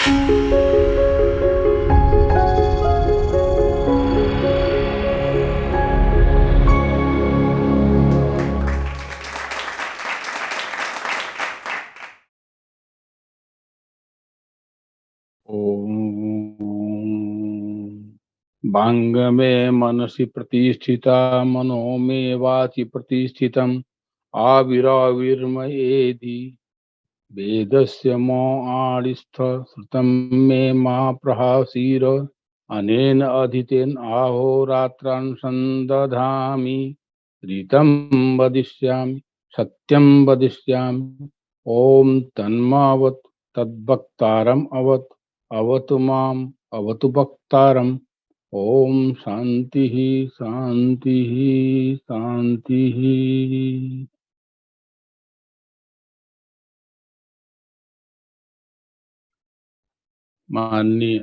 वांग मे मनसि प्रतिष्ठिता मनो मे वाचि प्रतिष्ठितम् आविराविर्मयेधि वेदस्य मो आडिस्थ श्रुतं मे मा प्रहासीर अनेन अधीतेन अहोरात्रान् संदधामि ऋतं वदिष्यामि सत्यं वदिष्यामि ओम तन्मावत तद्वक्तारम् अवतु माम अवतु वक्तारम् ओम शांति शांति शांति। माननीय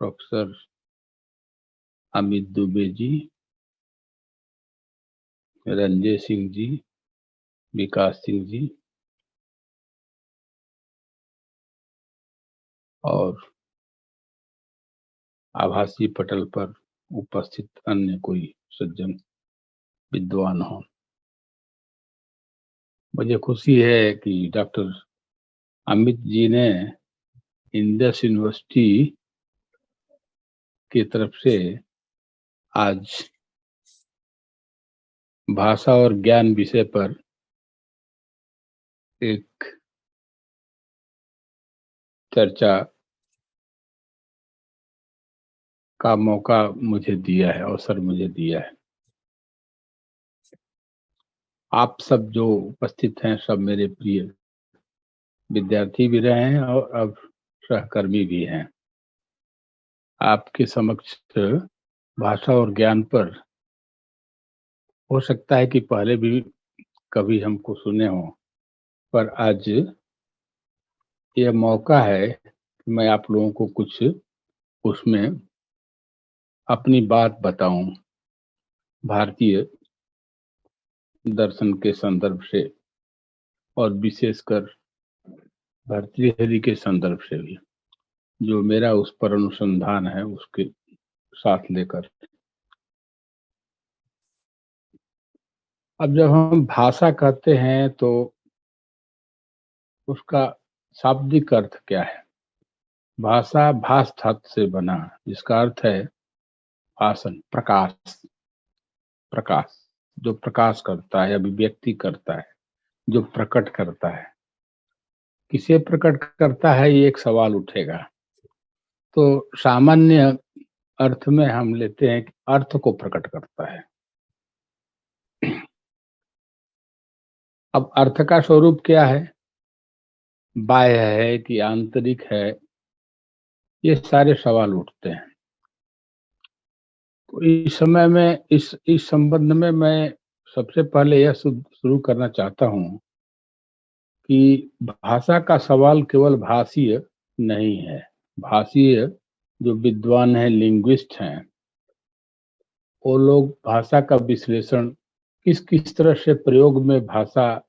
प्रोफेसर अमित दुबे जी, रंजय सिंह जी, विकास सिंह जी और आभासी पटल पर उपस्थित अन्य कोई सज्जन विद्वान हो, मुझे खुशी है कि डॉक्टर अमित जी ने इंडस यूनिवर्सिटी की तरफ से आज भाषा और ज्ञान विषय पर एक चर्चा का मौका मुझे दिया है, अवसर मुझे दिया है। आप सब जो उपस्थित हैं सब मेरे प्रिय विद्यार्थी भी रहे हैं और अब सहकर्मी भी हैं। आपके समक्ष भाषा और ज्ञान पर हो सकता है कि पहले भी कभी हमको सुने हों, पर आज यह मौका है कि मैं आप लोगों को कुछ उसमें अपनी बात बताऊं, भारतीय दर्शन के संदर्भ से और विशेषकर भर्तृहरि के संदर्भ से भी, जो मेरा उस पर अनुसंधान है उसके साथ लेकर। अब जब हम भाषा कहते हैं तो उसका शाब्दिक अर्थ क्या है? भाषा भास धातु से बना, जिसका अर्थ है भाषण, प्रकाश। प्रकाश जो प्रकाश करता है, अभिव्यक्ति करता है, जो प्रकट करता है। किसे प्रकट करता है, ये एक सवाल उठेगा। तो सामान्य अर्थ में हम लेते हैं कि अर्थ को प्रकट करता है। अब अर्थ का स्वरूप क्या है, बाह्य है कि आंतरिक है, ये सारे सवाल उठते हैं। तो इस समय में इस संबंध में मैं सबसे पहले यह शुरू करना चाहता हूँ कि भाषा का सवाल केवल भाषीय नहीं है। भाषीय जो विद्वान हैं, लिंग्विस्ट हैं, वो लोग भाषा का विश्लेषण किस किस तरह से प्रयोग में भाषा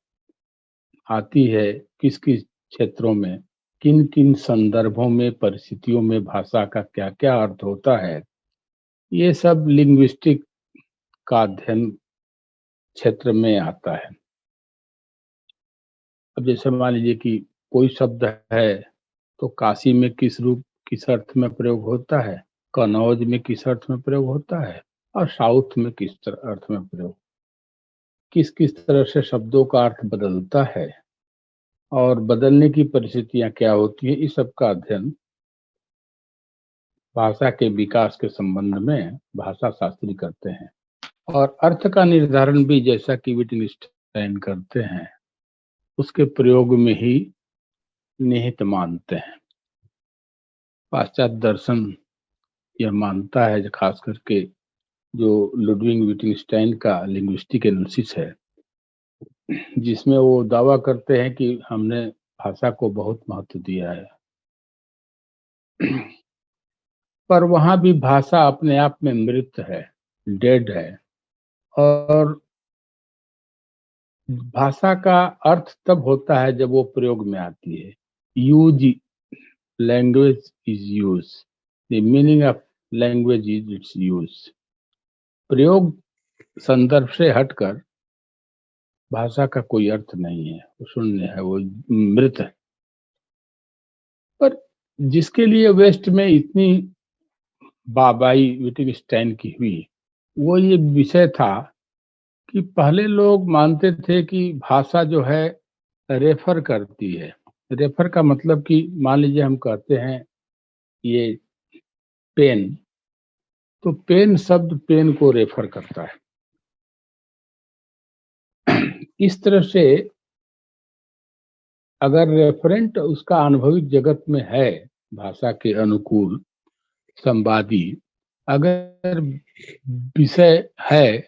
आती है, किस किस क्षेत्रों में, किन किन संदर्भों में, परिस्थितियों में भाषा का क्या क्या अर्थ होता है, ये सब लिंग्विस्टिक का अध्ययन क्षेत्र में आता है। अब जैसे मान लीजिए कि कोई शब्द है तो काशी में किस रूप किस अर्थ में प्रयोग होता है, कन्नौज में किस अर्थ में प्रयोग होता है और साउथ में किस अर्थ में प्रयोग, किस किस तरह से शब्दों का अर्थ बदलता है और बदलने की परिस्थितियां क्या होती है, इस सब का अध्ययन भाषा के विकास के संबंध में भाषा शास्त्री करते हैं। और अर्थ का निर्धारण भी जैसा कि विटgenstein करते हैं, उसके प्रयोग में ही निहित मानते हैं। पाश्चात्य दर्शन यह मानता है, खास करके जो लुडविग विटgenstein का लिंग्विस्टिक एनालिसिस है, जिसमें वो दावा करते हैं कि हमने भाषा को बहुत महत्व दिया है। पर वहां भी भाषा अपने आप में मृत है, डेड है। और भाषा का अर्थ तब होता है जब वो प्रयोग में आती है। use language is use, the meaning of language is its use। प्रयोग संदर्भ से हटकर भाषा का कोई अर्थ नहीं है, वो शून्य है, वो मृत है। पर जिसके लिए वेस्ट में इतनी वाहवाही विटगेन्स्टाइन की हुई, वो ये विषय था कि पहले लोग मानते थे कि भाषा जो है रेफर करती है। रेफर का मतलब कि मान लीजिए हम कहते हैं ये पेन, तो पेन शब्द पेन को रेफर करता है। इस तरह से अगर रेफरेंट उसका अनुभविक जगत में है, भाषा के अनुकूल संवादी अगर विषय है,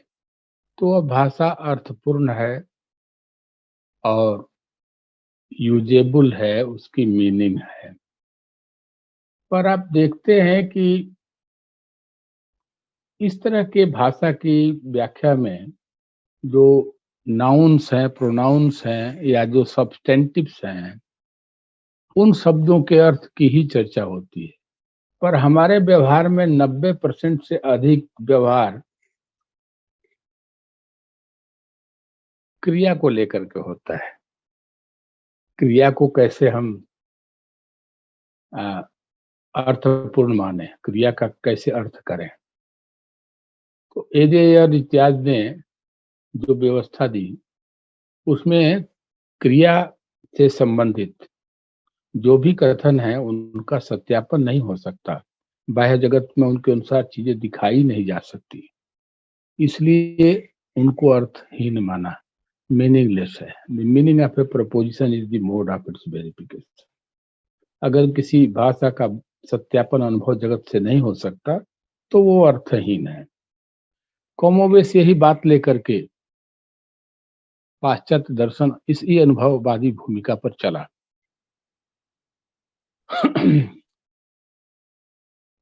तो वह भाषा अर्थपूर्ण है और यूजेबल है, उसकी मीनिंग है। पर आप देखते हैं कि इस तरह के भाषा की व्याख्या में जो नाउन्स हैं, प्रोनाउंस हैं या जो सब्सटेंटिव्स हैं, उन शब्दों के अर्थ की ही चर्चा होती है। पर हमारे व्यवहार में 90% से अधिक व्यवहार क्रिया को लेकर के होता है। क्रिया को कैसे हम अर्थपूर्ण माने, क्रिया का कैसे अर्थ करें। तो एजेयर इत्यादि ने जो व्यवस्था दी, उसमें क्रिया से संबंधित जो भी कथन है उनका सत्यापन नहीं हो सकता। बाह्य जगत में उनके अनुसार चीजें दिखाई नहीं जा सकती, इसलिए उनको अर्थहीन माना, मीनिंगलेस है। The meaning of A preposition is the mode of its verification. अगर किसी भाषा का सत्यापन अनुभव जगत से नहीं हो सकता तो वो अर्थहीन है। कमोबेश यही बात लेकर के पाश्चात्य दर्शन इसी अनुभववादी भूमिका पर चला।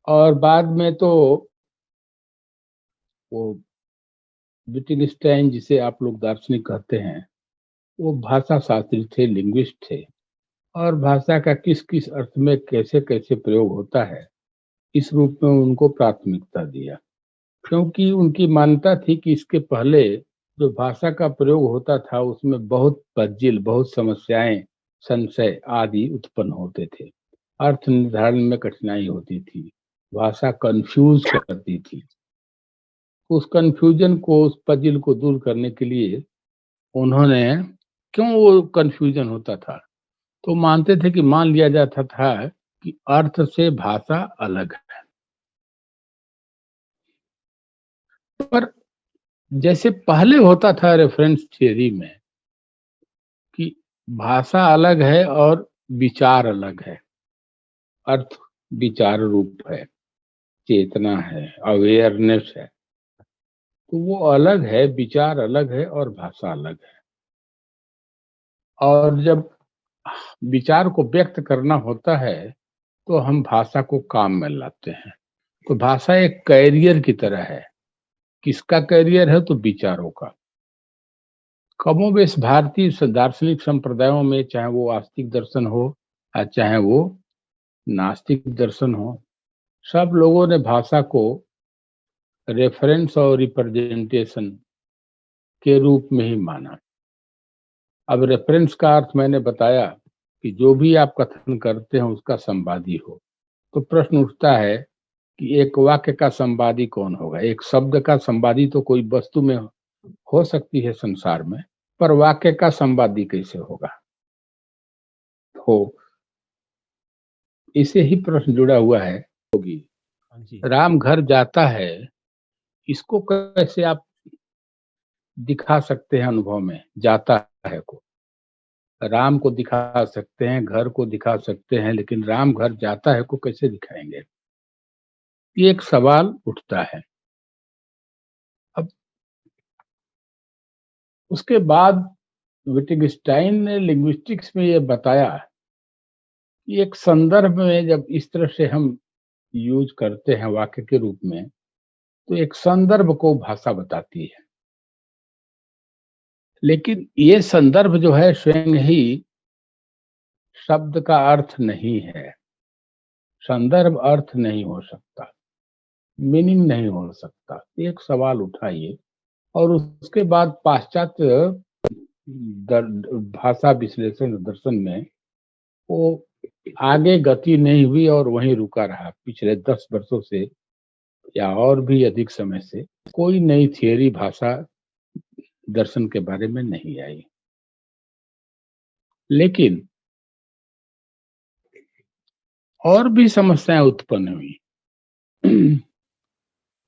और बाद में तो वो विटगेन्स्टाइन, जिसे आप लोग दार्शनिक कहते हैं, वो भाषा शास्त्री थे, लिंग्विस्ट थे, और भाषा का किस किस अर्थ में कैसे कैसे प्रयोग होता है, इस रूप में उनको प्राथमिकता दिया। क्योंकि उनकी मान्यता थी कि इसके पहले जो भाषा का प्रयोग होता था उसमें बहुत पज्जिल, बहुत समस्याएं, संशय आदि उत्पन्न होते थे, अर्थ निर्धारण में कठिनाई होती थी, भाषा कंफ्यूज करती थी। उस कंफ्यूजन को, उस पजिल को दूर करने के लिए उन्होंने, क्यों वो कंफ्यूजन होता था, तो मानते थे कि मान लिया जाता था कि अर्थ से भाषा अलग है। पर जैसे पहले होता था रेफरेंस थियरी में कि भाषा अलग है और विचार अलग है, अर्थ विचार रूप है, चेतना है, अवेयरनेस है, तो वो अलग है, विचार अलग है और भाषा अलग है। और जब विचार को व्यक्त करना होता है तो हम भाषा को काम में लाते हैं। तो भाषा एक कैरियर की तरह है। किसका कैरियर है? तो विचारों का। कमोबेश भारतीय दार्शनिक संप्रदायों में, चाहे वो आस्तिक दर्शन हो या चाहे वो नास्तिक दर्शन हो, सब लोगों ने भाषा को रेफरेंस और रिप्रेजेंटेशन के रूप में ही माना। अब रेफरेंस का अर्थ मैंने बताया कि जो भी आप कथन करते हैं उसका संवादी हो। तो प्रश्न उठता है कि एक वाक्य का संवादी कौन होगा? एक शब्द का संवादी तो कोई वस्तु में हो सकती है संसार में, पर वाक्य का संवादी कैसे होगा? तो इसे ही प्रश्न जुड़ा हुआ है होगी। हाँ जी। राम घर जाता है, इसको कैसे आप दिखा सकते हैं अनुभव में? जाता है को, राम को दिखा सकते हैं, घर को दिखा सकते हैं, लेकिन राम घर जाता है को कैसे दिखाएंगे? ये एक सवाल उठता है। अब उसके बाद विटगेन्स्टाइन ने लिंग्विस्टिक्स में ये बताया कि एक संदर्भ में जब इस तरह से हम यूज करते हैं वाक्य के रूप में, तो एक संदर्भ को भाषा बताती है। लेकिन ये संदर्भ जो है स्वयं ही शब्द का अर्थ नहीं है, संदर्भ अर्थ नहीं हो सकता, मीनिंग नहीं हो सकता। एक सवाल उठाइए और उसके बाद पाश्चात्य भाषा विश्लेषण दर्शन में वो आगे गति नहीं हुई और वहीं रुका रहा। पिछले 10 वर्षों से या और भी अधिक समय से कोई नई थियरी भाषा दर्शन के बारे में नहीं आई। लेकिन और भी समस्याएं उत्पन्न हुई।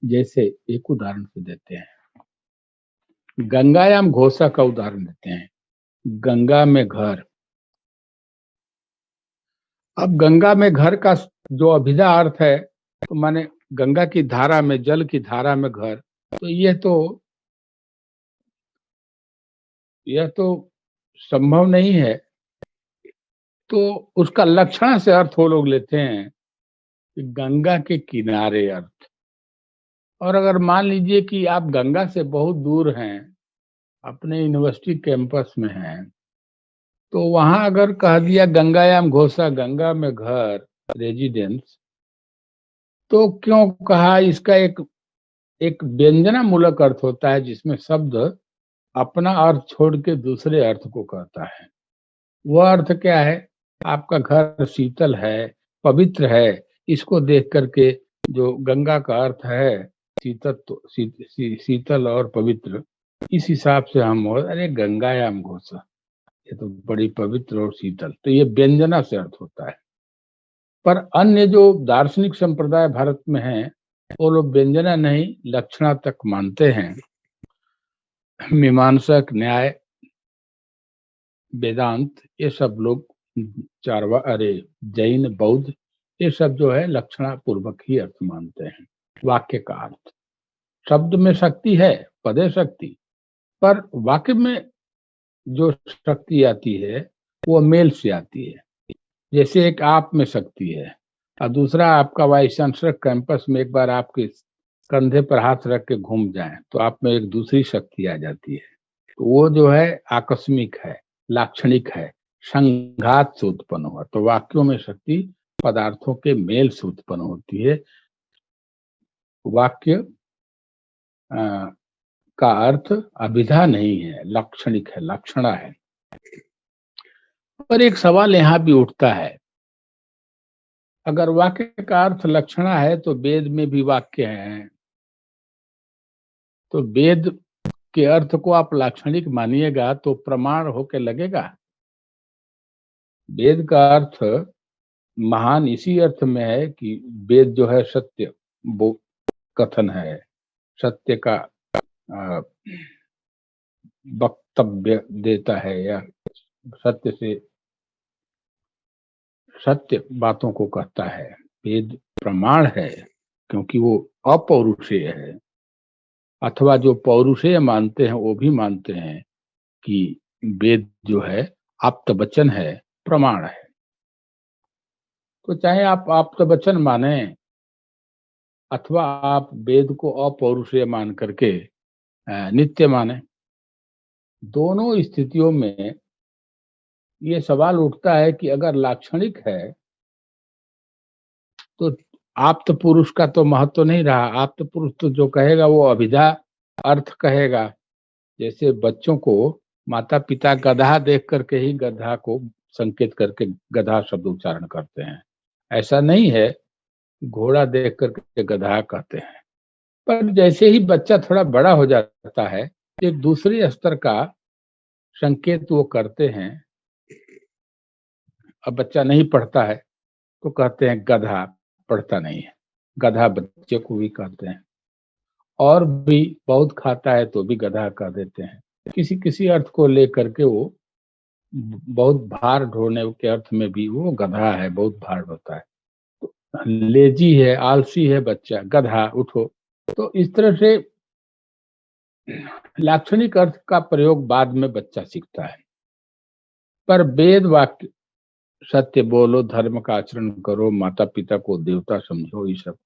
जैसे एक उदाहरण से देते हैं, गंगायाम घोषा का उदाहरण देते हैं। गंगा में घर। अब गंगा में घर का जो अभिधा अर्थ है, तो माने गंगा की धारा में, जल की धारा में घर, तो यह तो संभव नहीं है। तो उसका लक्षण से अर्थ वो लोग लेते हैं कि गंगा के किनारे अर्थ। और अगर मान लीजिए कि आप गंगा से बहुत दूर हैं, अपने यूनिवर्सिटी कैंपस में हैं, तो वहां अगर कह दिया गंगायाम घोषा, गंगा में घर, रेजिडेंस, तो क्यों कहा? इसका एक एक व्यंजनामूलक अर्थ होता है जिसमें शब्द अपना अर्थ छोड़ के दूसरे अर्थ को कहता है। वह अर्थ क्या है? आपका घर शीतल है, पवित्र है। इसको देख करके जो गंगा का अर्थ है शीतल और पवित्र, इस हिसाब से हम अरे गंगायाम घोषा, ये तो बड़ी पवित्र और शीतल, तो ये व्यंजना से अर्थ होता है। पर अन्य जो दार्शनिक संप्रदाय भारत में हैं, वो लोग व्यंजना नहीं लक्षणा तक मानते हैं। मीमांसक, न्याय, वेदांत, ये सब लोग, जैन, बौद्ध, ये सब जो है लक्षणा पूर्वक ही अर्थ मानते हैं वाक्य का अर्थ। शब्द में शक्ति है, पदे शक्ति, पर वाक्य में जो शक्ति आती है वो मेल से आती है। जैसे एक आप में शक्ति है और दूसरा आपका वाइस चांसलर कैंपस में एक बार आपके कंधे पर हाथ रख के घूम जाए तो आप में एक दूसरी शक्ति आ जाती है। तो वो जो है आकस्मिक है, लाक्षणिक है, संघात से उत्पन्न हुआ। तो वाक्यों में शक्ति पदार्थों के मेल से उत्पन्न होती है। वाक्य का अर्थ अभिधा नहीं है, लाक्षणिक है, लक्षणा है। पर एक सवाल यहाँ भी उठता है, अगर वाक्य का अर्थ लक्षणा है तो वेद में भी वाक्य हैं, तो वेद के अर्थ को आप लाक्षणिक मानिएगा तो प्रमाण होके लगेगा। वेद का अर्थ महान इसी अर्थ में है कि वेद जो है सत्य वो कथन है, सत्य का वक्तव्य देता है, या सत्य से सत्य बातों को कहता है। वेद प्रमाण है क्योंकि वो अपौरुषेय है, अथवा जो पौरुषेय मानते हैं वो भी मानते हैं कि वेद जो है आप्त वचन है, प्रमाण है। तो चाहे आप आप्त वचन माने अथवा आप वेद को अपौरुषेय मान करके नित्य माने, दोनों स्थितियों में ये सवाल उठता है कि अगर लाक्षणिक है तो आप्त पुरुष का तो महत्व नहीं रहा। आप्त पुरुष तो जो कहेगा वो अभिधा अर्थ कहेगा। जैसे बच्चों को माता पिता गधा देख करके ही गधा को संकेत करके गधा शब्द उच्चारण करते हैं, ऐसा नहीं है घोड़ा देख करके गधा कहते हैं। पर जैसे ही बच्चा थोड़ा बड़ा हो जाता है, एक दूसरे स्तर का संकेत वो करते हैं। अब बच्चा नहीं पढ़ता है तो कहते हैं गधा, पढ़ता नहीं है, गधा बच्चे को भी कहते हैं। और भी बहुत खाता है तो भी गधा कह देते हैं। किसी किसी अर्थ को लेकर के वो बहुत भार ढोने के अर्थ में भी वो गधा है, बहुत भार होता है। तो लेजी है, आलसी है बच्चा, गधा उठो। तो इस तरह से लाक्षणिक अर्थ का प्रयोग बाद में बच्चा सीखता है। पर वेद वाक्य सत्य बोलो, धर्म का आचरण करो, माता पिता को देवता समझो, ये सब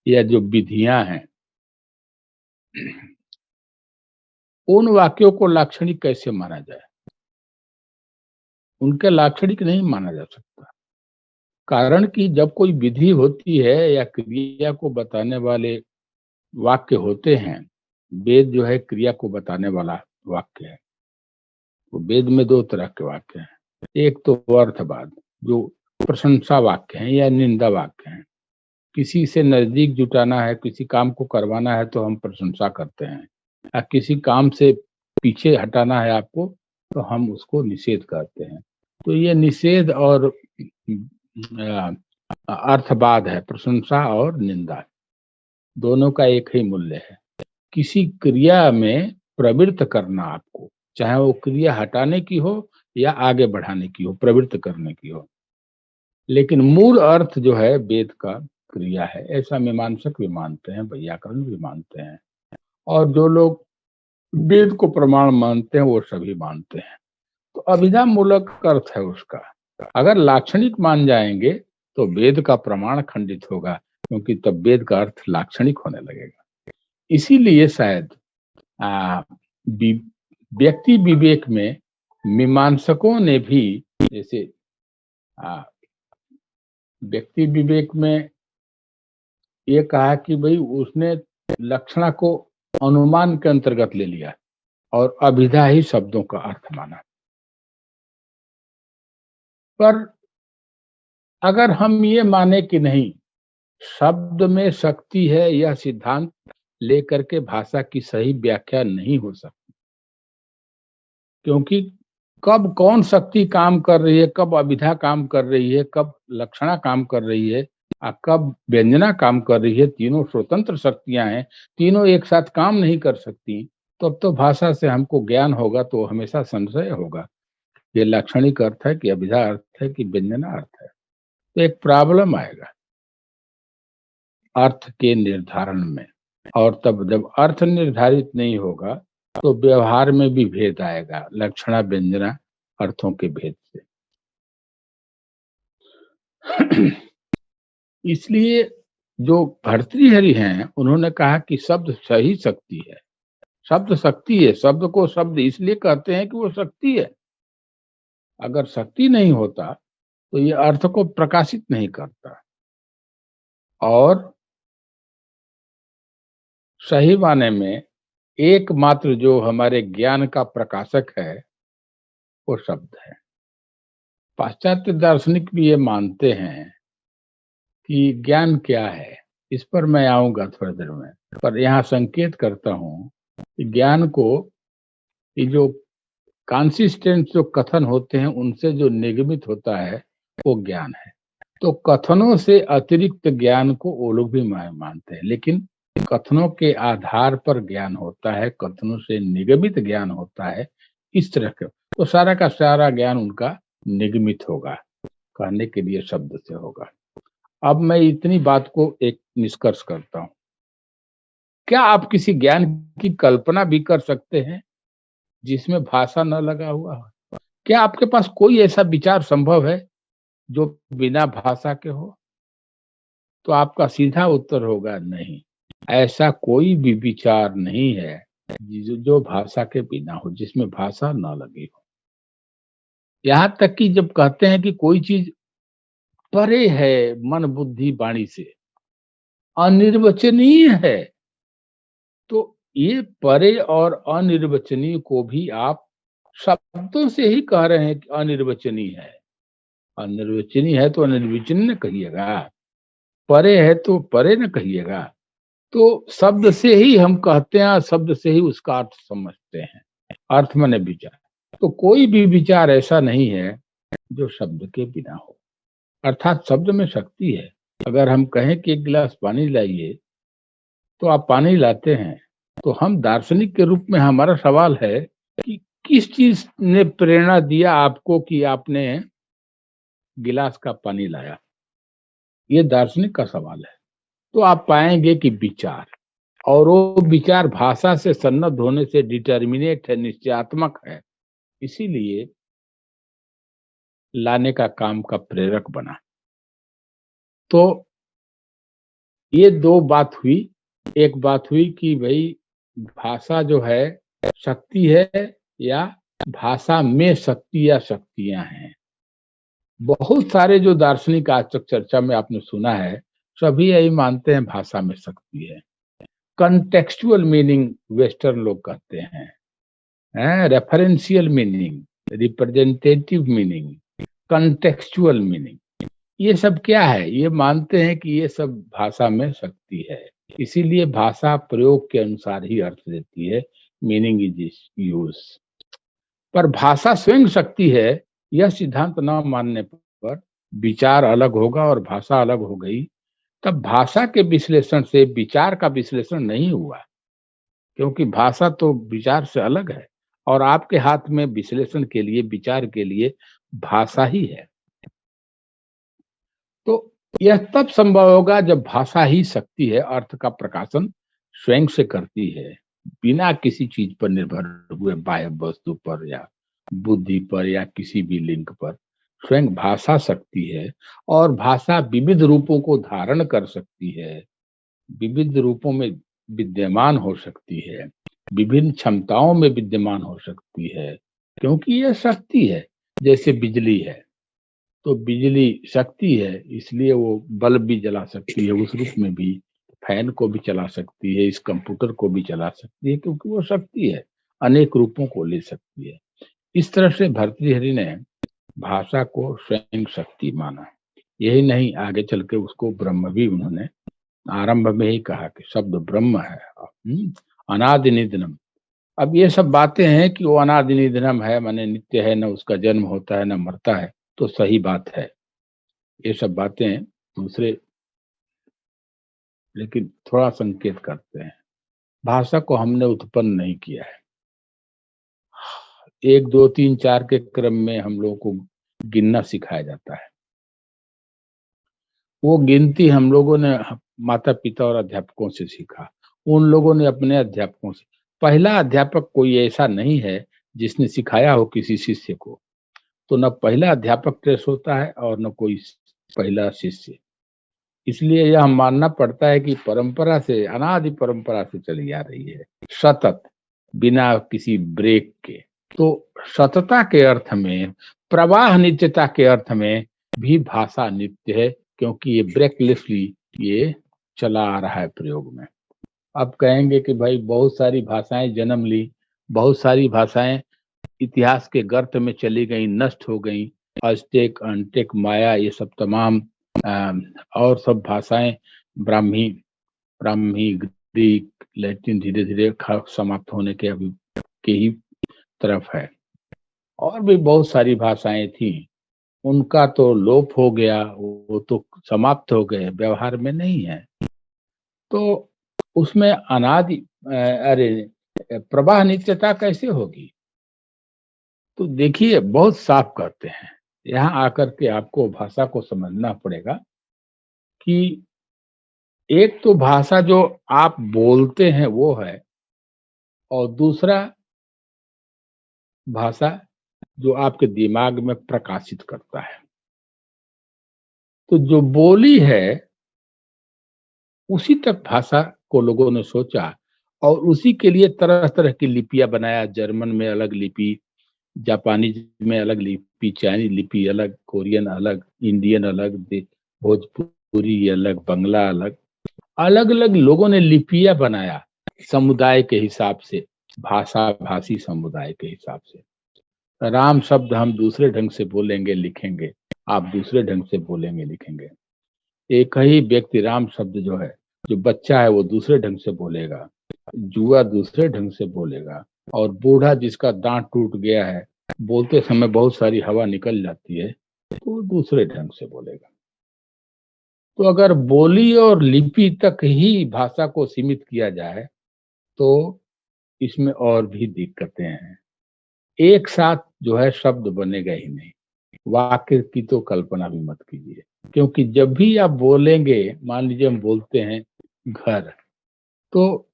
यह जो विधियां हैं, उन वाक्यों को लाक्षणिक कैसे माना जाए? उनके लाक्षणिक नहीं माना जा सकता। कारण कि जब कोई विधि होती है या क्रिया को बताने वाले वाक्य होते हैं, वेद जो है क्रिया को बताने वाला वाक्य है। तो वेद में दो तरह के वाक्य हैं, एक तो अर्थवाद जो प्रशंसा वाक्य हैं या निंदा वाक्य हैं। किसी से नजदीक जुटाना है, किसी काम को करवाना है तो हम प्रशंसा करते हैं, या किसी काम से पीछे हटाना है आपको तो हम उसको निषेध करते हैं। तो ये निषेध और अर्थवाद है, प्रशंसा और निंदा दोनों का एक ही मूल्य है। किसी क्रिया में प्रवृत्त करना आपको, चाहे वो क्रिया हटाने की हो या आगे बढ़ाने की हो, प्रवृत्त करने की हो, लेकिन मूल अर्थ जो है वेद का क्रिया है, ऐसा मीमांसक भी मानते हैं, वैयाकरण भी मानते हैं, और जो लोग वेद को प्रमाण मानते हैं वो सभी मानते हैं। तो अभिधा मूलक अर्थ है उसका। अगर लाक्षणिक मान जाएंगे तो वेद का प्रमाण खंडित होगा, क्योंकि तब वेद का अर्थ लाक्षणिक होने लगेगा। इसीलिए शायद व्यक्ति विवेक में मीमांसकों ने भी, जैसे व्यक्ति विवेक में ये कहा कि भाई उसने लक्षणा को अनुमान के अंतर्गत ले लिया और अभिधा ही शब्दों का अर्थ माना। पर अगर हम ये माने कि नहीं, शब्द में शक्ति है, यह सिद्धांत लेकर के भाषा की सही व्याख्या नहीं हो सकती, क्योंकि कब कौन शक्ति काम कर रही है, कब अभिधा काम कर रही है, कब लक्षणा काम कर रही है, कब व्यंजना काम कर रही है, तीनों स्वतंत्र शक्तियां हैं, तीनों एक साथ काम नहीं कर सकती। तब तो भाषा से हमको ज्ञान होगा तो हमेशा संशय होगा, ये लाक्षणिक अर्थ है कि अभिधा अर्थ है कि व्यंजना अर्थ है। तो एक प्रॉब्लम आएगा अर्थ के निर्धारण में, और तब जब अर्थ निर्धारित नहीं होगा तो व्यवहार में भी भेद आएगा, लक्षणा व्यंजना अर्थों के भेद से। इसलिए जो भर्तृहरि हैं उन्होंने कहा कि शब्द सही शक्ति है, शब्द शक्ति है। शब्द को शब्द इसलिए कहते हैं कि वो शक्ति है। अगर शक्ति नहीं होता तो ये अर्थ को प्रकाशित नहीं करता, और सही माने में एकमात्र जो हमारे ज्ञान का प्रकाशक है वो शब्द है। पाश्चात्य दार्शनिक भी ये मानते हैं कि ज्ञान क्या है, इस पर मैं आऊंगा थोड़ी देर में, पर यहाँ संकेत करता हूँ कि ज्ञान को ये जो कंसिस्टेंट जो कथन होते हैं उनसे जो निगमित होता है वो ज्ञान है। तो कथनों से अतिरिक्त ज्ञान को वो लोग भी मानते हैं, लेकिन कथनों के आधार पर ज्ञान होता है, कथनों से निगमित ज्ञान होता है, इस तरह के। तो सारा का सारा ज्ञान उनका निगमित होगा, कहने के लिए शब्द से होगा। अब मैं इतनी बात को एक निष्कर्ष करता हूं, क्या आप किसी ज्ञान की कल्पना भी कर सकते हैं जिसमें भाषा न लगा हुआ हो? क्या आपके पास कोई ऐसा विचार संभव है जो बिना भाषा के हो? तो आपका सीधा उत्तर होगा नहीं, ऐसा कोई भी विचार नहीं है जो भाषा के बिना हो, जिसमें भाषा न लगी हो। यहाँ तक कि जब कहते हैं कि कोई चीज परे है मन बुद्धि वाणी से, अनिर्वचनीय है, तो ये परे और अनिर्वचनीय को भी आप शब्दों से ही कह रहे हैं कि अनिर्वचनीय है। अनिर्वचनीय है तो अनिर्वचनीय न कहिएगा, परे है तो परे न कहिएगा। तो शब्द से ही हम कहते हैं, शब्द से ही उसका अर्थ समझते हैं। अर्थ माने विचार। तो कोई भी विचार ऐसा नहीं है जो शब्द के बिना हो, अर्थात शब्द में शक्ति है। अगर हम कहें कि एक गिलास पानी लाइए तो आप पानी लाते हैं, तो हम दार्शनिक के रूप में हमारा सवाल है कि किस चीज ने प्रेरणा दिया आपको कि आपने गिलास का पानी लाया। ये दार्शनिक का सवाल है। तो आप पाएंगे कि विचार, और वो विचार भाषा से सन्नद्ध होने से डिटर्मिनेट है, निश्चयात्मक है, इसीलिए लाने का काम का प्रेरक बना। तो ये दो बात हुई। एक बात हुई कि भाई भाषा जो है शक्ति है या भाषा में शक्ति या शक्तियां हैं। बहुत सारे जो दार्शनिक आज तक चर्चा में आपने सुना है, सभी यही मानते हैं भाषा में शक्ति है। कंटेक्सुअल मीनिंग वेस्टर्न लोग कहते हैं, referential meaning, representative meaning, contextual meaning, ये सब क्या है? ये मानते हैं कि ये सब भाषा में शक्ति है, इसीलिए भाषा प्रयोग के अनुसार ही अर्थ देती है, मीनिंग इज यूज। पर भाषा स्वयं शक्ति है, यह सिद्धांत न मानने पर विचार अलग होगा और भाषा अलग हो गई, तब भाषा के विश्लेषण से विचार का विश्लेषण नहीं हुआ, क्योंकि भाषा तो विचार से अलग है और आपके हाथ में विश्लेषण के लिए, विचार के लिए भाषा ही है। तो यह तब संभव होगा जब भाषा ही शक्ति है, अर्थ का प्रकाशन स्वयं से करती है, बिना किसी चीज पर निर्भर हुए, बाह्य वस्तु पर या बुद्धि पर या किसी भी लिंक पर। स्वयं भाषा शक्ति है और भाषा विविध रूपों को धारण कर सकती है, विविध रूपों में विद्यमान हो सकती है, विभिन्न क्षमताओं में विद्यमान हो सकती है, क्योंकि यह शक्ति है। जैसे बिजली है, तो बिजली शक्ति है, इसलिए वो बल्ब भी जला सकती है, उस रूप में भी फैन को भी चला सकती है, इस कंप्यूटर को भी चला सकती है, क्योंकि वो शक्ति है, अनेक रूपों को ले सकती है। इस तरह से भर्तृहरि ने भाषा को स्वयं शक्ति माना। यही नहीं, आगे चल के उसको ब्रह्म भी उन्होंने आरंभ में ही कहा कि शब्द ब्रह्म है, अनादि निधनम। अब ये सब बातें हैं कि वो अनादि निधनम है, माने नित्य है, न उसका जन्म होता है न मरता है, तो सही बात है। ये सब बातें दूसरे लेकिन थोड़ा संकेत करते हैं, भाषा को हमने उत्पन्न नहीं किया है। 1 2 3 4 के क्रम में हम लोगों को गिनना सिखाया जाता है। वो गिनती हम लोगों ने माता पिता और अध्यापकों से सीखा, उन लोगों ने अपने अध्यापकों से। पहला अध्यापक कोई ऐसा नहीं है जिसने सिखाया हो किसी शिष्य को, तो न पहला अध्यापक ट्रेस होता है और न कोई पहला शिष्य। इसलिए यह मानना पड़ता है कि परंपरा से, अनादि परंपरा से चली आ रही है, सतत, बिना किसी ब्रेक के। तो सतता के अर्थ में, प्रवाह नित्यता के अर्थ में भी भाषा नित्य है, क्योंकि ये ब्रेकलेसली ये चला आ रहा है प्रयोग में। अब कहेंगे कि भाई बहुत सारी भाषाएं जन्म ली, बहुत सारी भाषाएं इतिहास के गर्त में चली गई, नष्ट हो गई, अज़टेक, अंटेक, माया, ये सब तमाम और सब भाषाएं, ब्राह्मी ब्राह्मी, ग्रीक, लैटिन धीरे धीरे समाप्त होने के अभी के ही तरफ है। और भी बहुत सारी भाषाएं थी, उनका तो लोप हो गया, वो तो समाप्त हो गए, व्यवहार में नहीं है। तो उसमें अनादि अरे प्रवाह नित्यता कैसे होगी? तो देखिए, बहुत साफ कहते हैं, यहाँ आकर के आपको भाषा को समझना पड़ेगा कि एक तो भाषा जो आप बोलते हैं वो है, और दूसरा भाषा जो आपके दिमाग में प्रकाशित करता है। तो जो बोली है उसी तक भाषा को लोगों ने सोचा और उसी के लिए तरह तरह की लिपियां बनाया। जर्मन में अलग लिपि, जापानीज में अलग लिपि, चाइनीज लिपि अलग, कोरियन अलग, इंडियन अलग, भोजपुरी अलग, बंगला अलग, अलग अलग लोगों ने लिपियां बनाया समुदाय के हिसाब से, भाषा भाषी समुदाय के हिसाब से। राम शब्द हम दूसरे ढंग से बोलेंगे लिखेंगे, आप दूसरे ढंग से बोलेंगे लिखेंगे। एक ही व्यक्ति राम शब्द जो है, जो बच्चा है वो दूसरे ढंग से बोलेगा, जुआ दूसरे ढंग से बोलेगा, और बूढ़ा जिसका दांत टूट गया है, बोलते समय बहुत सारी हवा निकल जाती है, तो वो दूसरे ढंग से बोलेगा। तो अगर बोली और लिपि तक ही भाषा को सीमित किया जाए तो इसमें और भी दिक्कतें हैं। एक साथ जो है शब्द बनेगा ही नहीं, वाक्य की तो कल्पना भी मत कीजिए, क्योंकि जब भी आप बोलेंगे, मान लीजिए हम बोलते हैं घर, तो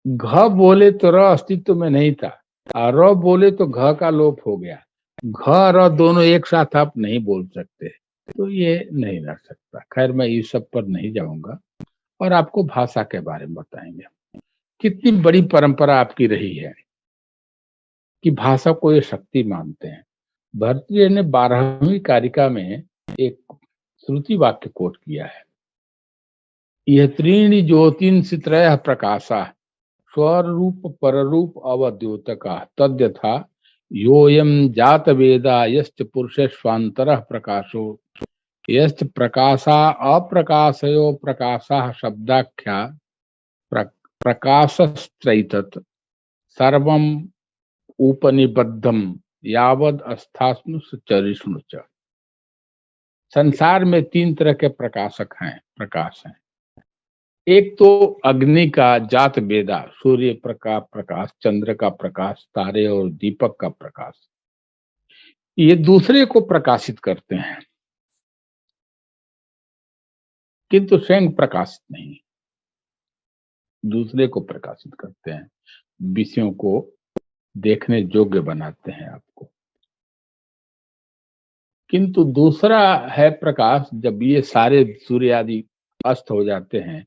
घ बोले तो र अस्तित्व में नहीं था, और र बोले तो घ का लोप हो गया। घ र दोनों एक साथ आप नहीं बोल सकते, तो ये नहीं रह सकता। खैर, मैं इस सब पर नहीं जाऊंगा और आपको भाषा के बारे में बताएंगे। कितनी बड़ी परंपरा आपकी रही है कि भाषा को ये शक्ति मानते हैं। भर्तृहरि ने 12वीं कारिका में एक श्रुति वाक्य कोट किया है, यह त्रीणि ज्योतिंसि त्रयः प्रकाशा स्वरूप पररूप अवद्योतका तद्यथा योऽयं जात वेदा यश्च पुरुषेष्वान्तरः प्रकाशो यश्च प्रकाशा अप्रकाशयो प्रकाशाः शब्दाख्या प्रकाशस्त्रैतत् सर्वम् उपनिबद्धम यावद अस्थास्नु चरिष्णु च। संसार में 3 तरह के प्रकाश हैं। एक तो अग्नि का जात वेदा, सूर्य का प्रकाश, चंद्र का प्रकाश, तारे और दीपक का प्रकाश, ये दूसरे को प्रकाशित करते हैं किंतु स्वयं प्रकाशित नहीं, दूसरे को प्रकाशित करते हैं, विषयों को देखने योग्य बनाते हैं आपको। किंतु दूसरा है प्रकाश, जब ये सारे सूर्य आदि अस्त हो जाते हैं,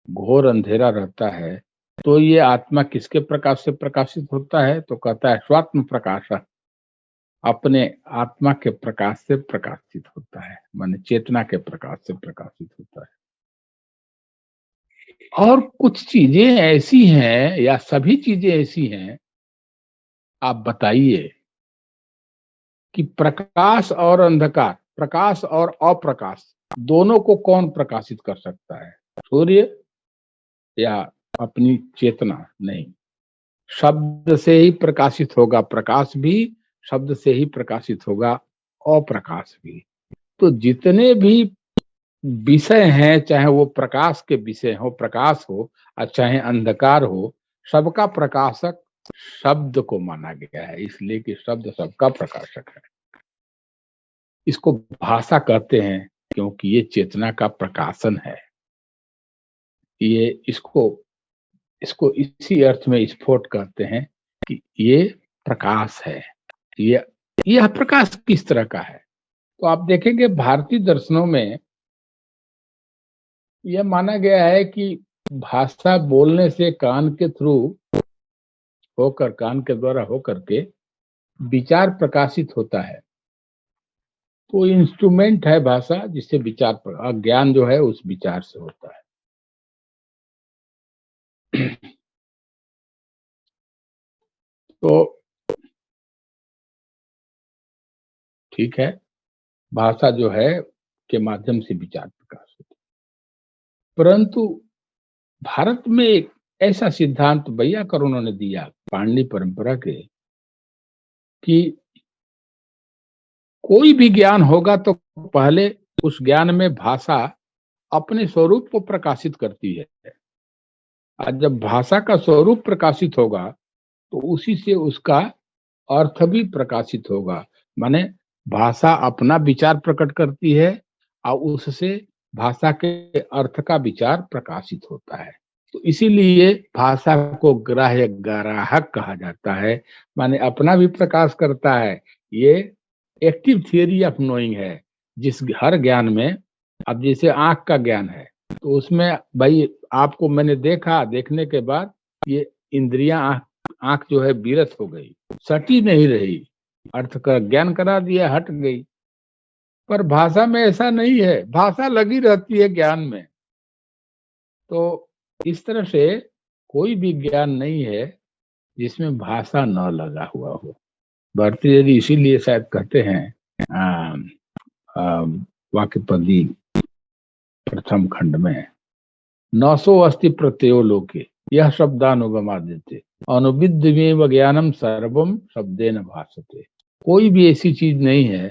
घोर अंधेरा रहता है, तो ये आत्मा किसके प्रकाश से प्रकाशित होता है? तो कहता है स्वात्म प्रकाश, अपने आत्मा के प्रकाश से प्रकाशित होता है, माने चेतना के प्रकाश से प्रकाशित होता है। और कुछ चीजें ऐसी हैं या सभी चीजें ऐसी हैं, आप बताइए कि प्रकाश और अंधकार, प्रकाश और अप्रकाश, दोनों को कौन प्रकाशित कर सकता है? सूर्य या अपनी चेतना? नहीं, शब्द से ही प्रकाशित होगा प्रकाश भी, शब्द से ही प्रकाशित होगा अप्रकाश भी। तो जितने भी विषय हैं, चाहे वो प्रकाश के विषय हो, प्रकाश हो, और चाहे अंधकार हो, सबका प्रकाशक शब्द को माना गया है, इसलिए कि शब्द सबका प्रकाशक है। इसको भाषा कहते हैं क्योंकि ये चेतना का प्रकाशन है। ये इसको इसी अर्थ में स्फोट कहते हैं कि ये प्रकाश है। यह प्रकाश किस तरह का है? तो आप देखेंगे भारतीय दर्शनों में यह माना गया है कि भाषा बोलने से कान के थ्रू होकर, कान के द्वारा होकर के विचार प्रकाशित होता है। तो इंस्ट्रूमेंट है भाषा, जिससे विचार ज्ञान जो है उस विचार से होता है। तो ठीक है, भाषा जो है के माध्यम से विचार प्रकाश होता है, परंतु भारत में एक ऐसा सिद्धांत वैयाकरण उन्होंने दिया पाणिनि परंपरा के, कि कोई भी ज्ञान होगा तो पहले उस ज्ञान में भाषा अपने स्वरूप को प्रकाशित करती है, और जब भाषा का स्वरूप प्रकाशित होगा तो उसी से उसका अर्थ भी प्रकाशित होगा। माने भाषा अपना विचार प्रकट करती है और उससे भाषा के अर्थ का विचार प्रकाशित होता है। तो इसीलिए भाषा को ग्राह्य ग्राहक कहा जाता है, माने अपना भी प्रकाश करता है। ये एक्टिव थियरी ऑफ नोइंग है, जिस हर ज्ञान में, अब जैसे आंख का ज्ञान है तो उसमें भाई आपको मैंने देखा, देखने के बाद ये इंद्रियां, आंख जो है विरत हो गई, सटी नहीं रही, अर्थ का ज्ञान करा दिया, हट गई। पर भाषा में ऐसा नहीं है, भाषा लगी रहती है ज्ञान में। तो इस तरह से कोई भी ज्ञान नहीं है जिसमें भाषा न लगा हुआ हो। भारतीय इसीलिए शायद कहते हैं वाक्यपदी प्रथम खंड में, नौसो अस्ति प्रत्ययो लोके यह शब्दानुगमा देते अनुविद्यमेव ज्ञानम सर्वम शब्देन भाषते। कोई भी ऐसी चीज नहीं है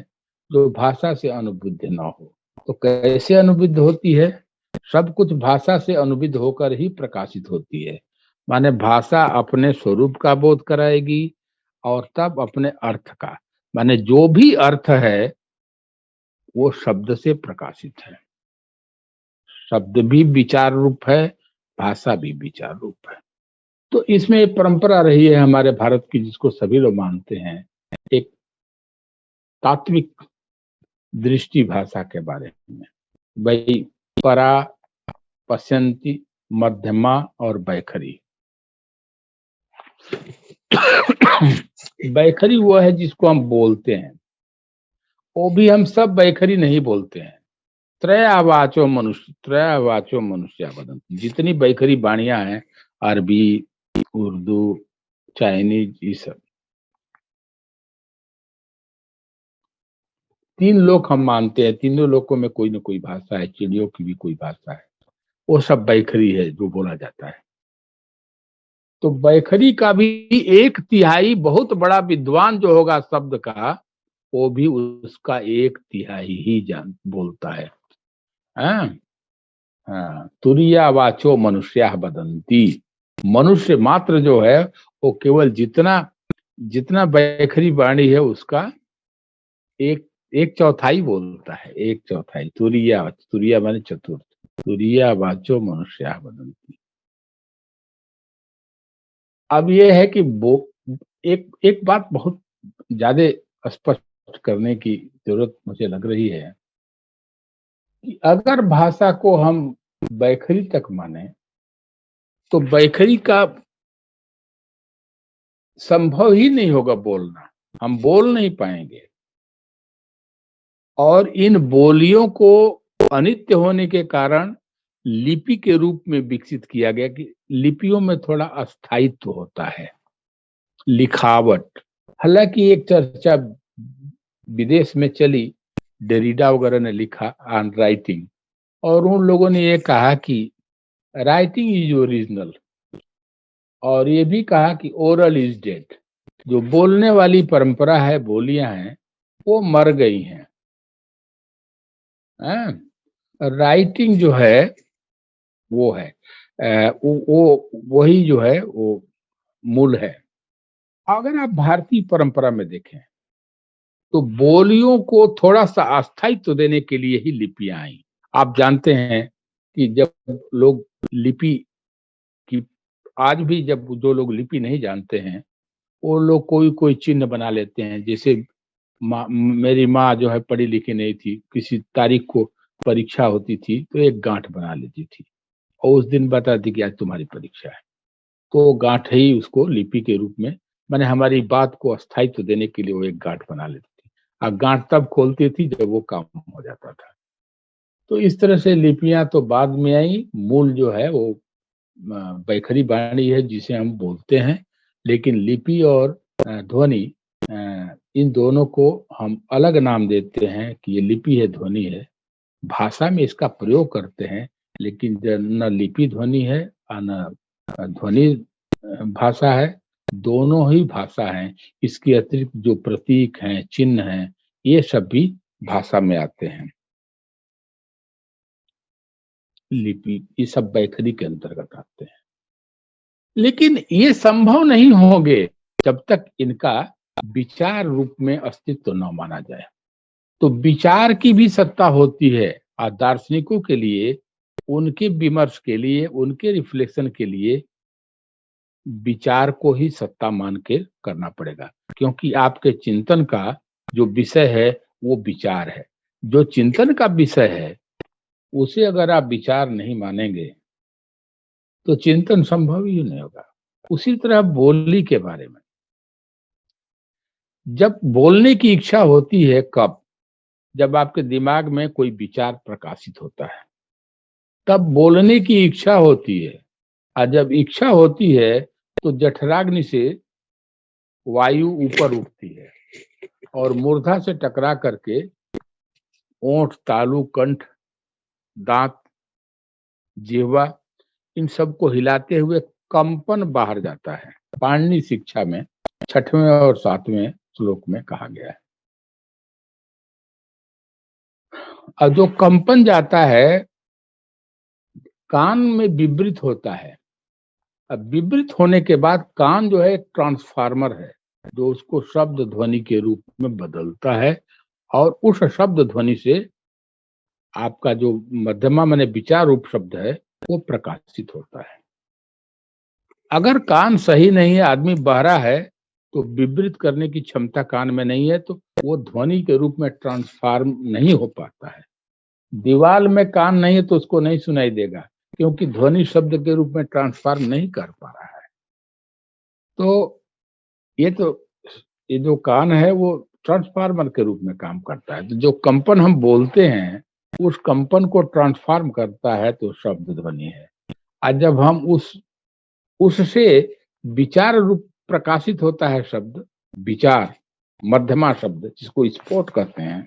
जो भाषा से अनुविद्य न हो। तो कैसे अनुविद्य होती है? सब कुछ भाषा से अनुविद्य होकर ही प्रकाशित होती है। माने भाषा अपने स्वरूप का बोध कराएगी और तब अपने अर्थ का, माने जो भी अर्थ है वो शब्द से प्रकाशित है। शब्द भी विचार रूप है, भाषा भी विचार रूप है। तो इसमें एक परंपरा रही है हमारे भारत की, जिसको सभी लोग मानते हैं, एक तात्विक दृष्टि भाषा के बारे में। भाई परा, पश्यंती, मध्यमा और बैखरी। बैखरी वो है जिसको हम बोलते हैं, वो भी हम सब बैखरी नहीं बोलते हैं। त्रयावाचो मनुष्य वदंती, जितनी बैखरी वाणियां हैं, अरबी, उर्दू, चाइनीज, ये सब 3 लोक हम मानते हैं। तीनों लोकों में कोई न कोई भाषा है, चिड़ियों की भी कोई भाषा है, वो सब बैखरी है जो बोला जाता है। तो बैखरी का भी 1/3 बहुत बड़ा विद्वान जो होगा शब्द का, वो भी उसका 1/3 ही जान बोलता है। हाँ, हाँ, तुरिया वाचो मनुष्या बदंती, मनुष्य मात्र जो है वो केवल जितना जितना बैखरी वाणी है उसका एक 1/4 बोलता है। 1/4 तुरिया, तुरिया माने चतुर्थ, तुरिया वाचो मनुष्या बदंती। अब ये है कि वो एक एक बात बहुत ज्यादा स्पष्ट करने की जरूरत मुझे लग रही है कि अगर भाषा को हम बैखरी तक माने तो बैखरी का संभव ही नहीं होगा बोलना, हम बोल नहीं पाएंगे। और इन बोलियों को अनित्य होने के कारण लिपि के रूप में विकसित किया गया कि लिपियों में थोड़ा अस्थायित्व होता है, लिखावट। हालांकि एक चर्चा विदेश में चली, डेरिडा वगैरह ने लिखा ऑन राइटिंग, और उन लोगों ने ये कहा कि राइटिंग इज ओरिजिनल, और ये भी कहा कि ओरल इज डेड। जो बोलने वाली परंपरा है, बोलियां हैं, वो मर गई हैं। राइटिंग जो है वो है वो वही जो है वो मूल है। अगर आप भारतीय परंपरा में देखें तो बोलियों को थोड़ा सा अस्थायित्व देने के लिए ही लिपियां आई। आप जानते हैं कि जब लोग लिपि की, आज भी जब जो लोग लिपि नहीं जानते हैं वो लोग कोई कोई चिन्ह बना लेते हैं। जैसे मेरी माँ जो है पढ़ी लिखी नहीं थी, किसी तारीख को परीक्षा होती थी तो एक गांठ बना लेती थी और उस दिन बताती कि आज तुम्हारी परीक्षा है। तो गांठ ही उसको लिपि के रूप में, माने हमारी बात को अस्थायित्व देने के लिए वो एक गांठ बना लेती थी। और गांठ तब खोलती थी जब वो काम हो जाता था। तो इस तरह से लिपियां तो बाद में आई, मूल जो है वो बैखरी वाणी है जिसे हम बोलते हैं। लेकिन लिपि और ध्वनि, इन दोनों को हम अलग नाम देते हैं कि ये लिपि है, ध्वनि है। भाषा में इसका प्रयोग करते हैं, लेकिन न लिपि ध्वनि है और न ध्वनि भाषा है। दोनों ही भाषा हैं। इसके अतिरिक्त जो प्रतीक हैं, चिन्ह हैं, ये सब भी भाषा में आते हैं। लिपि ये सब बैखरी के अंतर्गत आते हैं। लेकिन ये संभव नहीं होंगे जब तक इनका विचार रूप में अस्तित्व न माना जाए। तो विचार की भी सत्ता होती है, और दार्शनिकों के लिए, उनके विमर्श के लिए, उनके रिफ्लेक्शन के लिए विचार को ही सत्ता मान के करना पड़ेगा। क्योंकि आपके चिंतन का जो विषय है वो विचार है। जो चिंतन का विषय है उसे अगर आप विचार नहीं मानेंगे तो चिंतन संभव ही नहीं होगा। उसी तरह बोली के बारे में, जब बोलने की इच्छा होती है, कब? जब आपके दिमाग में कोई विचार प्रकाशित होता है तब बोलने की इच्छा होती है। और जब इच्छा होती है तो जठराग्नि से वायु ऊपर उठती है और मूर्धा से टकरा करके ओंठ, तालू, कंठ, दांत, जिह्वा, इन सबको हिलाते हुए कंपन बाहर जाता है। पाणिनि शिक्षा में 6वें और 7वें श्लोक में कहा गया है। और जो कंपन जाता है कान में विवृत होता है। अब विवृत होने के बाद कान जो है एक ट्रांसफार्मर है जो उसको शब्द ध्वनि के रूप में बदलता है, और उस शब्द ध्वनि से आपका जो मध्यमा माने विचार रूप शब्द है वो प्रकाशित होता है। अगर कान सही नहीं है, आदमी बहरा है, तो विवृत करने की क्षमता कान में नहीं है, तो वो ध्वनि के रूप में ट्रांसफार्म नहीं हो पाता है। दीवाल में कान नहीं है तो उसको नहीं सुनाई देगा, क्योंकि ध्वनि शब्द के रूप में ट्रांसफार्म नहीं कर पा रहा है। तो ये जो कान है वो ट्रांसफार्मर के रूप में काम करता है। तो जो कंपन हम बोलते हैं उस कंपन को ट्रांसफार्म करता है तो शब्द ध्वनि है। और जब हम उससे विचार रूप प्रकाशित होता है शब्द, विचार मध्यमा शब्द जिसको स्फोट कहते हैं,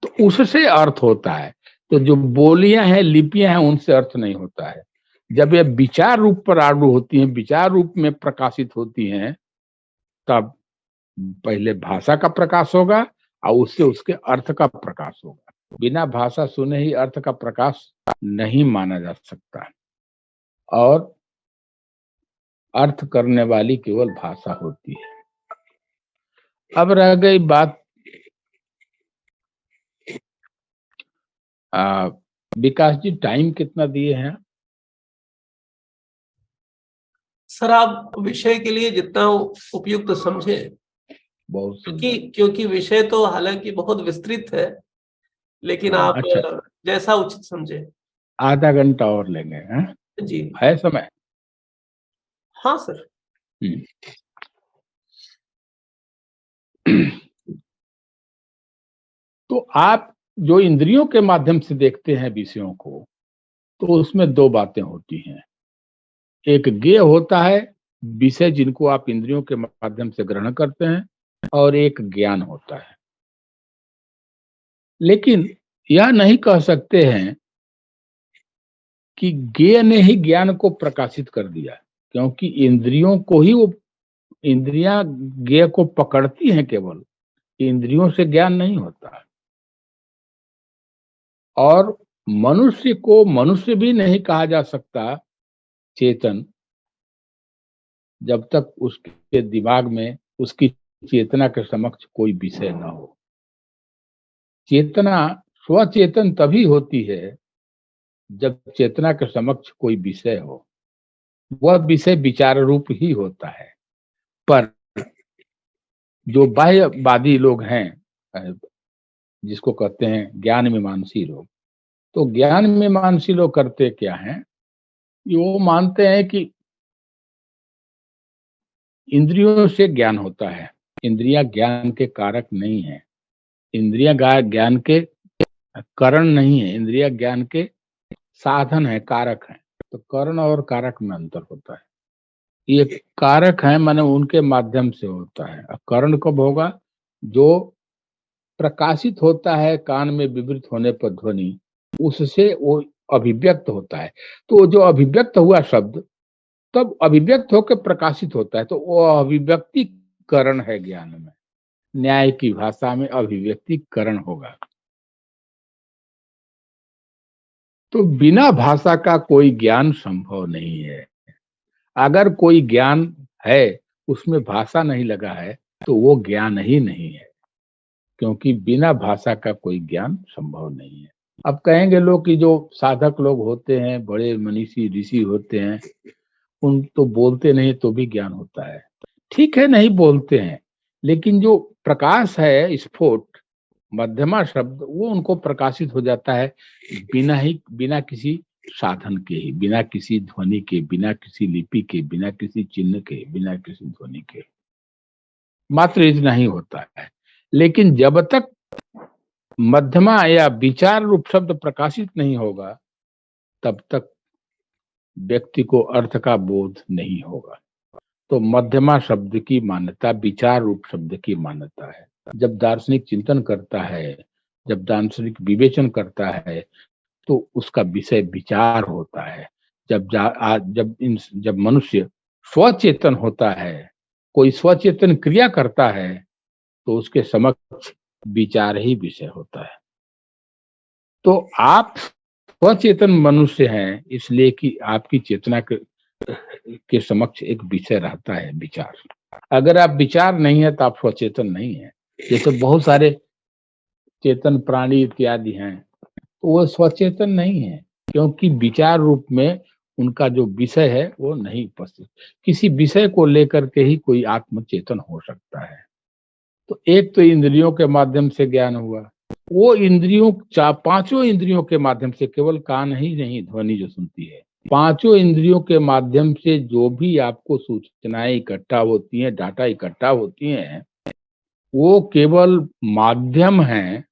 तो उससे अर्थ होता है। तो जो बोलियां हैं, लिपियां हैं, उनसे अर्थ नहीं होता है। जब ये विचार रूप पर आरूढ़ होती हैं, विचार रूप में प्रकाशित होती हैं, तब पहले भाषा का प्रकाश होगा और उससे उसके अर्थ का प्रकाश होगा। बिना भाषा सुने ही अर्थ का प्रकाश नहीं माना जा सकता। और अर्थ करने वाली केवल भाषा होती है। अब रह गई बात विकास जी, टाइम कितना दिए हैं? सर, आप विषय के लिए जितना उपयुक्त समझे, बहुत क्योंकि विषय तो हालांकि बहुत विस्तृत है, लेकिन आप अच्छा, जैसा उचित समझे। आधा घंटा और लेंगे हैं? जी है समय? हाँ सर। तो आप जो इंद्रियों के माध्यम से देखते हैं विषयों को, तो उसमें दो बातें होती हैं। एक ज्ञेय होता है विषय जिनको आप इंद्रियों के माध्यम से ग्रहण करते हैं, और एक ज्ञान होता है। लेकिन यह नहीं कह सकते हैं कि ज्ञेय ने ही ज्ञान को प्रकाशित कर दिया, क्योंकि इंद्रियों को ही वो इंद्रियां ज्ञेय को पकड़ती हैं, केवल इंद्रियों से ज्ञान नहीं होता। और मनुष्य को मनुष्य भी नहीं कहा जा सकता चेतन, जब तक उसके दिमाग में उसकी चेतना के समक्ष कोई विषय न हो। चेतना स्वचेतन तभी होती है जब चेतना के समक्ष कोई विषय हो। वह विषय विचार रूप ही होता है। पर जो बाह्यवादी लोग हैं, जिसको कहते हैं ज्ञान मीमांसी लोग, तो ज्ञान मीमांसी लोग करते क्या हैं, वो मानते हैं कि इंद्रियों से ज्ञान होता है। इंद्रियां ज्ञान के कारक नहीं है, इंद्रियां ज्ञान के कारण नहीं है, इंद्रियां ज्ञान के साधन है, कारक है। तो करण और कारक में अंतर होता है। ये कारक है माने उनके माध्यम से होता है। करण कब होगा? जो प्रकाशित होता है कान में विवृत होने पर ध्वनि, उससे वो अभिव्यक्त होता है। तो जो अभिव्यक्त हुआ शब्द तब अभिव्यक्त होकर प्रकाशित होता है, तो वो अभिव्यक्ति करण है। ज्ञान में, न्याय की भाषा में अभिव्यक्ति करण होगा। तो बिना भाषा का कोई ज्ञान संभव नहीं है। अगर कोई ज्ञान है उसमें भाषा नहीं लगा है तो वो ज्ञान ही नहीं है, क्योंकि बिना भाषा का कोई ज्ञान संभव नहीं है। अब कहेंगे लोग कि जो साधक लोग होते हैं, बड़े मनीषी ऋषि होते हैं, उन तो बोलते नहीं तो भी ज्ञान होता है। ठीक है, नहीं बोलते हैं, लेकिन जो प्रकाश है, स्फोट मध्यमा शब्द, वो उनको प्रकाशित हो जाता है बिना किसी साधन के ही, बिना किसी ध्वनि के, बिना किसी लिपि के, बिना किसी चिन्ह के, बिना किसी ध्वनि के, मात्र इतना ही होता है। लेकिन जब तक मध्यमा या विचार रूप शब्द प्रकाशित नहीं होगा, तब तक व्यक्ति को अर्थ का बोध नहीं होगा। तो मध्यमा शब्द की मान्यता विचार रूप शब्द की मान्यता है। जब दार्शनिक चिंतन करता है, जब दार्शनिक विवेचन करता है, तो उसका विषय विचार होता है। जब मनुष्य स्वचेतन होता है, कोई स्वचेतन क्रिया करता है, तो उसके समक्ष विचार ही विषय होता है। तो आप स्वचेतन मनुष्य हैं, इसलिए कि आपकी चेतना के समक्ष एक विषय रहता है, विचार। अगर आप विचार नहीं है तो आप स्वचेतन नहीं है। जैसे बहुत सारे चेतन प्राणी इत्यादि हैं, तो वो स्वचेतन नहीं है, क्योंकि विचार रूप में उनका जो विषय है वो नहीं उपस्थित। किसी विषय को लेकर के ही कोई आत्म चेतन हो सकता है। तो एक तो इंद्रियों के माध्यम से ज्ञान हुआ, वो इंद्रियों पांचों इंद्रियों के माध्यम से, केवल कान ही नहीं, ध्वनि जो सुनती है, पांचों इंद्रियों के माध्यम से जो भी आपको सूचनाएं इकट्ठा होती हैं, डाटा इकट्ठा होती हैं, वो केवल माध्यम है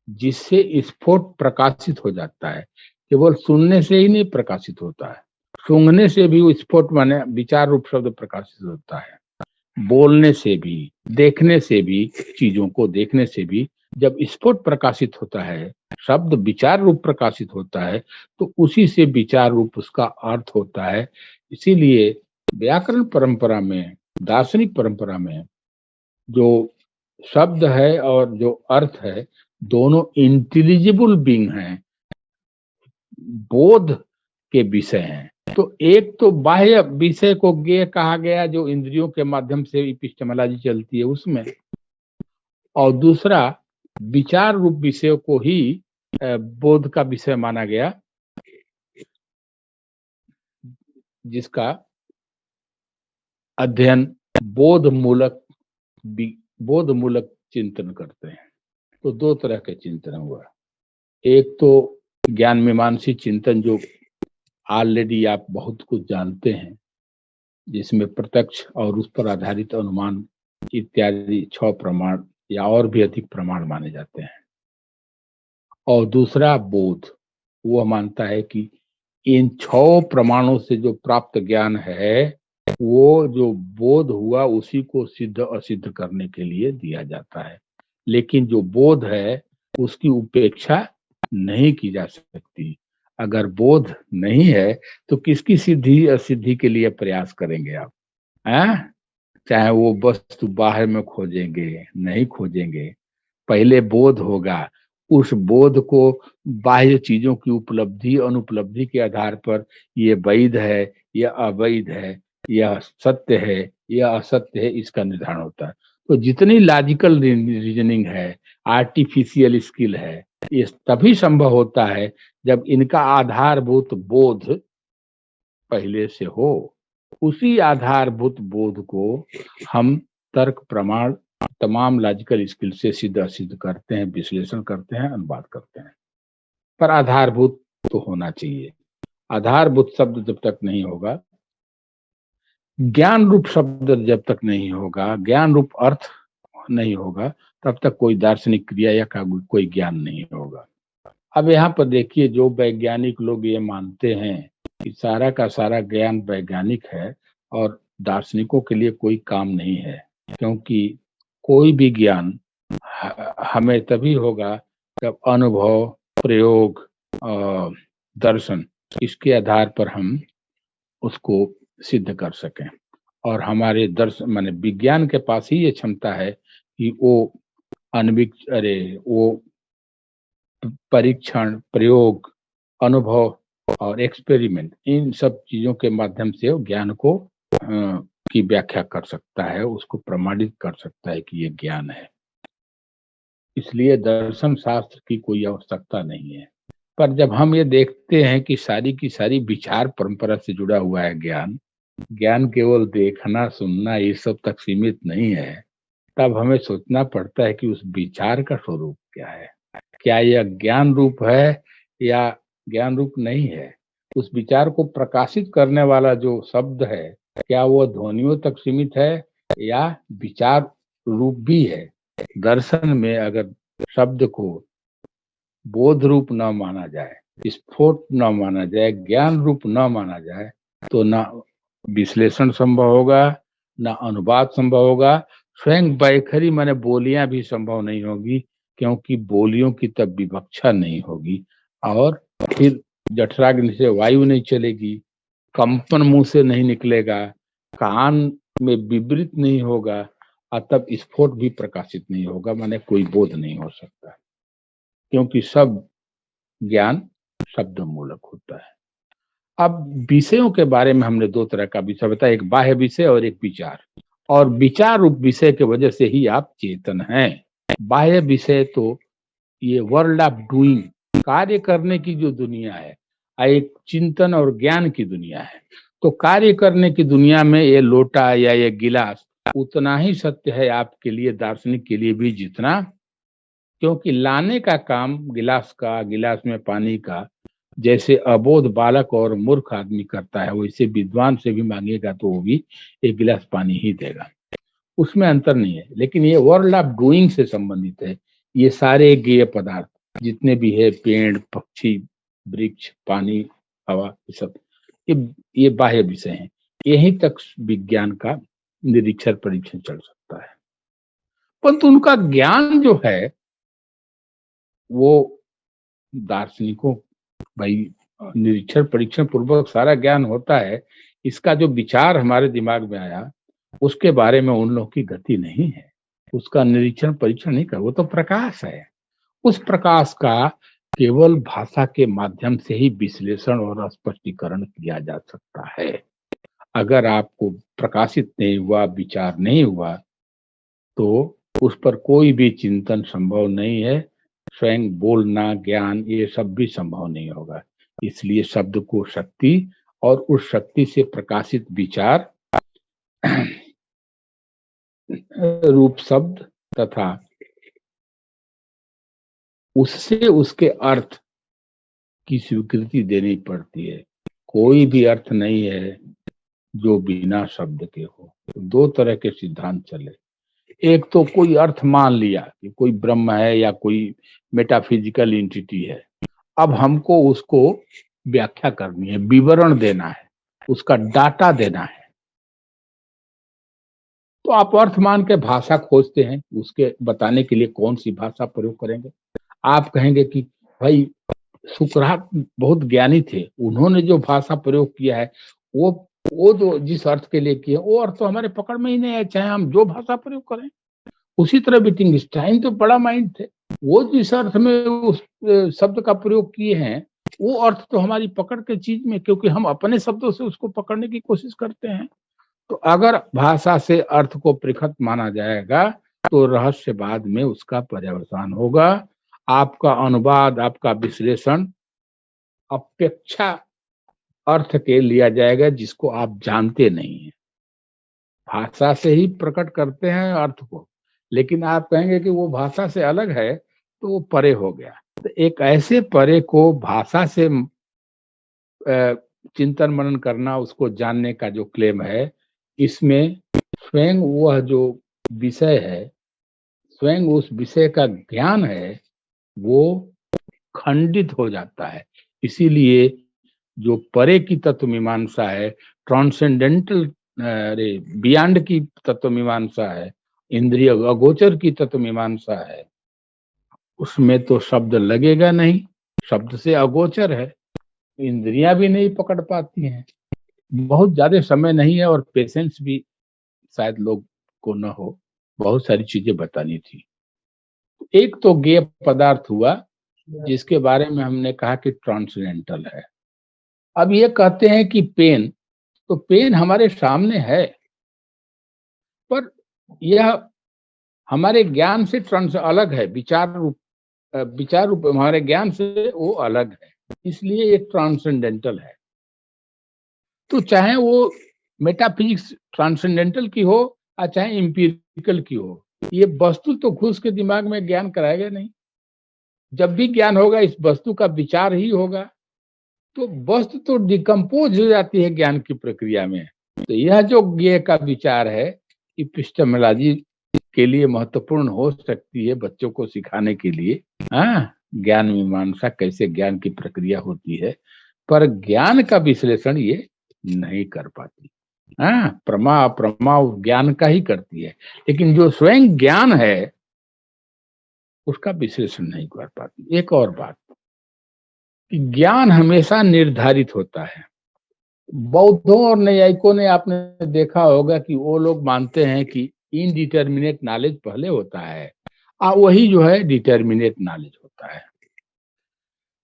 जिससे स्फोट प्रकाशित हो जाता है। केवल सुनने से ही नहीं प्रकाशित होता है, सूंघने से भी वो स्फोट माने विचार रूप शब्द प्रकाशित होता है, बोलने से भी, देखने से भी, चीजों को देखने से भी जब स्फोट प्रकाशित होता है, शब्द विचार रूप प्रकाशित होता है, तो उसी से विचार रूप उसका अर्थ होता है। इसीलिए व्याकरण परंपरा में, दार्शनिक परंपरा में जो शब्द है और जो अर्थ है, दोनों इंटेलिजिबल बीइंग हैं, बोध के विषय हैं। तो एक तो बाह्य विषय को ज्ञेय कहा गया जो इंद्रियों के माध्यम से इपिस्टेमोलॉजी चलती है उसमें, और दूसरा विचार रूप विषय को ही बोध का विषय माना गया, जिसका अध्ययन बोध मूलक चिंतन करते हैं। तो दो तरह के चिंतन हुआ, एक तो ज्ञान मीमांसी चिंतन जो ऑलरेडी आप बहुत कुछ जानते हैं, जिसमें प्रत्यक्ष और उस पर आधारित अनुमान इत्यादि 6 प्रमाण या और भी अधिक प्रमाण माने जाते हैं। और दूसरा बोध, वो मानता है कि इन 6 प्रमाणों से जो प्राप्त ज्ञान है वो जो बोध हुआ उसी को सिद्ध असिद्ध करने के लिए दिया जाता है, लेकिन जो बोध है उसकी उपेक्षा नहीं की जा सकती। अगर बोध नहीं है तो किसकी सिद्धि असिद्धि के लिए प्रयास करेंगे आप? हैं? चाहे वो वस्तु बाहर में खोजेंगे, नहीं खोजेंगे, पहले बोध होगा। उस बोध को बाह्य चीजों की उपलब्धि अनुपलब्धि के आधार पर ये वैध है, यह अवैध है, यह सत्य है, यह असत्य है, इसका निर्धारण होता है। तो जितनी लॉजिकल रीजनिंग है, आर्टिफिशियल स्किल है, ये तभी संभव होता है जब इनका आधारभूत बोध पहले से हो। उसी आधारभूत बोध को हम तर्क प्रमाण तमाम लॉजिकल स्किल से सिद्ध असिद्ध करते हैं, विश्लेषण करते हैं, अनुवाद करते हैं। पर आधारभूत तो होना चाहिए। आधारभूत शब्द जब तक नहीं होगा, ज्ञान रूप शब्द जब तक नहीं होगा, ज्ञान रूप अर्थ नहीं होगा, तब तक कोई दार्शनिक क्रिया या कोई ज्ञान नहीं होगा। अब यहाँ पर देखिए, जो वैज्ञानिक लोग ये मानते हैं कि सारा का सारा ज्ञान वैज्ञानिक है और दार्शनिकों के लिए कोई काम नहीं है, क्योंकि कोई भी ज्ञान हमें तभी होगा जब अनुभव, प्रयोग, दर्शन, इसके आधार पर हम उसको सिद्ध कर सकें। और हमारे दर्शन माने विज्ञान के पास ही ये क्षमता है कि वो वो परीक्षण, प्रयोग, अनुभव और एक्सपेरिमेंट, इन सब चीजों के माध्यम से ज्ञान को की व्याख्या कर सकता है, उसको प्रमाणित कर सकता है कि ये ज्ञान है। इसलिए दर्शन शास्त्र की कोई आवश्यकता नहीं है। पर जब हम ये देखते हैं कि सारी की सारी विचार परंपरा से जुड़ा हुआ है ज्ञान, ज्ञान केवल देखना सुनना ये सब तक सीमित नहीं है, तब हमें सोचना पड़ता है कि उस विचार का स्वरूप क्या है। क्या यह ज्ञान रूप है या ज्ञान रूप नहीं है? उस विचार को प्रकाशित करने वाला जो शब्द है, क्या वो ध्वनियों तक सीमित है या विचार रूप भी है? दर्शन में अगर शब्द को बोध रूप न माना जाए, स्फोट न माना जाए, ज्ञान रूप न माना जाए, तो ना विश्लेषण संभव होगा, ना अनुवाद संभव होगा, स्वयं बैखरी माने बोलियां भी संभव नहीं होगी, क्योंकि बोलियों की तब विवक्षा नहीं होगी, और फिर जठराग्नि से वायु नहीं चलेगी, कंपन मुंह से नहीं निकलेगा, कान में विवृत नहीं होगा, और तब स्फोट भी प्रकाशित नहीं होगा, माने कोई बोध नहीं हो सकता, क्योंकि सब ज्ञान शब्द मूलक होता है। अब विषयों के बारे में हमने 2 तरह का विषय बताया, एक बाह्य विषय और एक विचार, और विचार रूप विषय के वजह से ही आप चेतन हैं। बाह्य विषय तो ये वर्ल्ड ऑफ डूइंग, कार्य करने की जो दुनिया है, एक चिंतन और ज्ञान की दुनिया है। तो कार्य करने की दुनिया में ये लोटा या ये गिलास उतना ही सत्य है आपके लिए, दार्शनिक के लिए भी, जितना, क्योंकि लाने का काम गिलास का, गिलास में पानी का, जैसे अबोध बालक और मूर्ख आदमी करता है, वैसे विद्वान से भी मांगेगा तो वो भी एक गिलास पानी ही देगा। उसमें अंतर नहीं है। लेकिन ये वर्ल्ड ऑफ डूइंग से संबंधित है। ये सारे गेय पदार्थ जितने भी है, पेड़, पक्षी, वृक्ष, पानी, हवा, ये सब ये बाह्य विषय हैं। यहीं तक विज्ञान का निरीक्षण परीक्षण चल सकता है। परंतु उनका ज्ञान जो है वो दार्शनिकों, भाई निरीक्षण परीक्षण पूर्वक सारा ज्ञान होता है, इसका जो विचार हमारे दिमाग में आया उसके बारे में उन लोगों की गति नहीं है। उसका निरीक्षण परीक्षण नहीं कर, वो तो प्रकाश है। उस प्रकाश का केवल भाषा के माध्यम से ही विश्लेषण और स्पष्टीकरण किया जा सकता है। अगर आपको प्रकाशित नहीं हुआ, विचार नहीं हुआ, तो उस पर कोई भी चिंतन संभव नहीं है। स्वयं बोलना, ज्ञान, ये सब भी संभव नहीं होगा। इसलिए शब्द को शक्ति और उस शक्ति से प्रकाशित विचार रूप शब्द तथा उससे उसके अर्थ की स्वीकृति देनी पड़ती है। कोई भी अर्थ नहीं है जो बिना शब्द के हो। तो दो तरह के सिद्धांत चले। एक तो कोई अर्थ मान लिया कि कोई ब्रह्म है या कोई मेटाफिजिकल एंटिटी है, अब हमको उसको व्याख्या करनी है, विवरण देना है, उसका डाटा देना है। तो आप अर्थ मान के भाषा खोजते हैं, उसके बताने के लिए कौन सी भाषा प्रयोग करेंगे। आप कहेंगे कि भाई सुकरात बहुत ज्ञानी थे, उन्होंने जो भाषा प्रयोग किया है वो जो जिस अर्थ के लिए किया वो अर्थ तो हमारे पकड़ में ही नहीं है, चाहे हम जो भाषा प्रयोग करें। उसी तरह विटगेन्स्टाइन तो बड़ा माइंड थे, वो जिस अर्थ में उस शब्द का प्रयोग किए हैं वो अर्थ तो हमारी पकड़ के चीज में, क्योंकि हम अपने शब्दों से उसको पकड़ने की कोशिश करते हैं। तो अगर भाषा से अर्थ को पृथक माना जाएगा तो रहस्यवाद में उसका पर्यवसान होगा। आपका अनुवाद, आपका विश्लेषण अपेक्षा अर्थ के लिया जाएगा जिसको आप जानते नहीं है। भाषा से ही प्रकट करते हैं अर्थ को, लेकिन आप कहेंगे कि वो भाषा से अलग है तो वो परे हो गया। तो एक ऐसे परे को भाषा से चिंतन मनन करना, उसको जानने का जो क्लेम है, इसमें स्वयं वह जो विषय है, स्वयं उस विषय का ज्ञान है, वो खंडित हो जाता है। इसीलिए जो परे की तत्व मीमांसा है, ट्रांसेंडेंटल, बियॉन्ड की तत्व मीमांसा है, इंद्रिय अगोचर की तत्व मीमांसा है, उसमें तो शब्द लगेगा नहीं। शब्द से अगोचर है, इंद्रियां भी नहीं पकड़ पाती हैं। बहुत ज्यादा समय नहीं है और पेशेंस भी शायद लोग को न हो, बहुत सारी चीजें बतानी थी। एक तो गेय पदार्थ हुआ जिसके बारे में हमने कहा कि ट्रांसेंडेंटल है। अब ये कहते हैं कि पेन, तो पेन हमारे सामने है, पर यह हमारे ज्ञान से ट्रांस अलग है, विचार रूप हमारे ज्ञान से वो अलग है, इसलिए ये ट्रांसेंडेंटल है। तो चाहे वो मेटाफिजिक्स ट्रांसेंडेंटल की हो या चाहे एम्पिरिकल की हो, ये वस्तु तो घुस के दिमाग में ज्ञान कराएगा नहीं। जब भी ज्ञान होगा इस वस्तु का विचार ही होगा, तो वस्तु तो डिकम्पोज हो जाती है ज्ञान की प्रक्रिया में। तो यह जो ज्ञेय का विचार है, एपिस्टेमोलॉजी के लिए महत्वपूर्ण हो सकती है बच्चों को सिखाने के लिए। हाँ, ज्ञान मीमांसा कैसे ज्ञान की प्रक्रिया होती है, पर ज्ञान का विश्लेषण ये नहीं कर पाती। हाँ, प्रमा अप्रमा ज्ञान का ही करती है, लेकिन जो स्वयं ज्ञान है उसका विश्लेषण नहीं कर पाती। एक और बात, ज्ञान हमेशा निर्धारित होता है। बौद्धों और न्यायिकों ने आपने देखा होगा कि वो लोग मानते हैं कि इनडिटर्मिनेट नॉलेज पहले होता है, वही जो है डिटर्मिनेट नॉलेज होता है।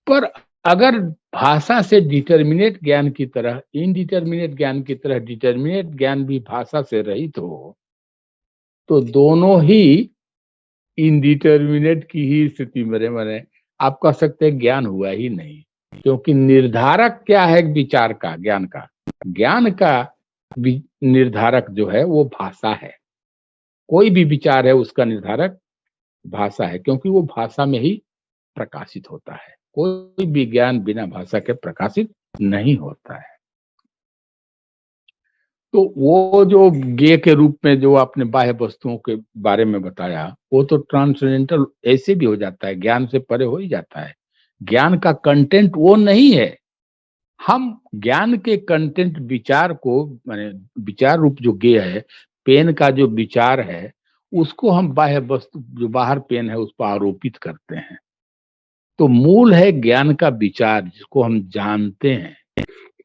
पर अगर भाषा से डिटर्मिनेट ज्ञान की तरह, इनडिटर्मिनेट ज्ञान की तरह डिटर्मिनेट ज्ञान भी भाषा से रहित हो, तो दोनों ही इनडिटर्मिनेट की ही स्थिति में बने। आप कह सकते हैं ज्ञान हुआ ही नहीं, क्योंकि निर्धारक क्या है विचार का, ज्ञान का निर्धारक जो है वो भाषा है। कोई भी विचार है उसका निर्धारक भाषा है, क्योंकि वो भाषा में ही प्रकाशित होता है। कोई भी ज्ञान बिना भाषा के प्रकाशित नहीं होता है। तो वो जो ज्ञेय के रूप में जो आपने बाह्य वस्तुओं के बारे में बताया, वो तो ट्रांसेंडेंटल ऐसे भी हो जाता है, ज्ञान से परे हो ही जाता है। ज्ञान का कंटेंट वो नहीं है। हम ज्ञान के कंटेंट विचार को माने विचार रूप जो ज्ञेय है, पेन का जो विचार है, उसको हम बाह्य वस्तु जो बाहर पेन है उस पर आरोपित करते हैं। तो मूल है ज्ञान का विचार जिसको हम जानते हैं,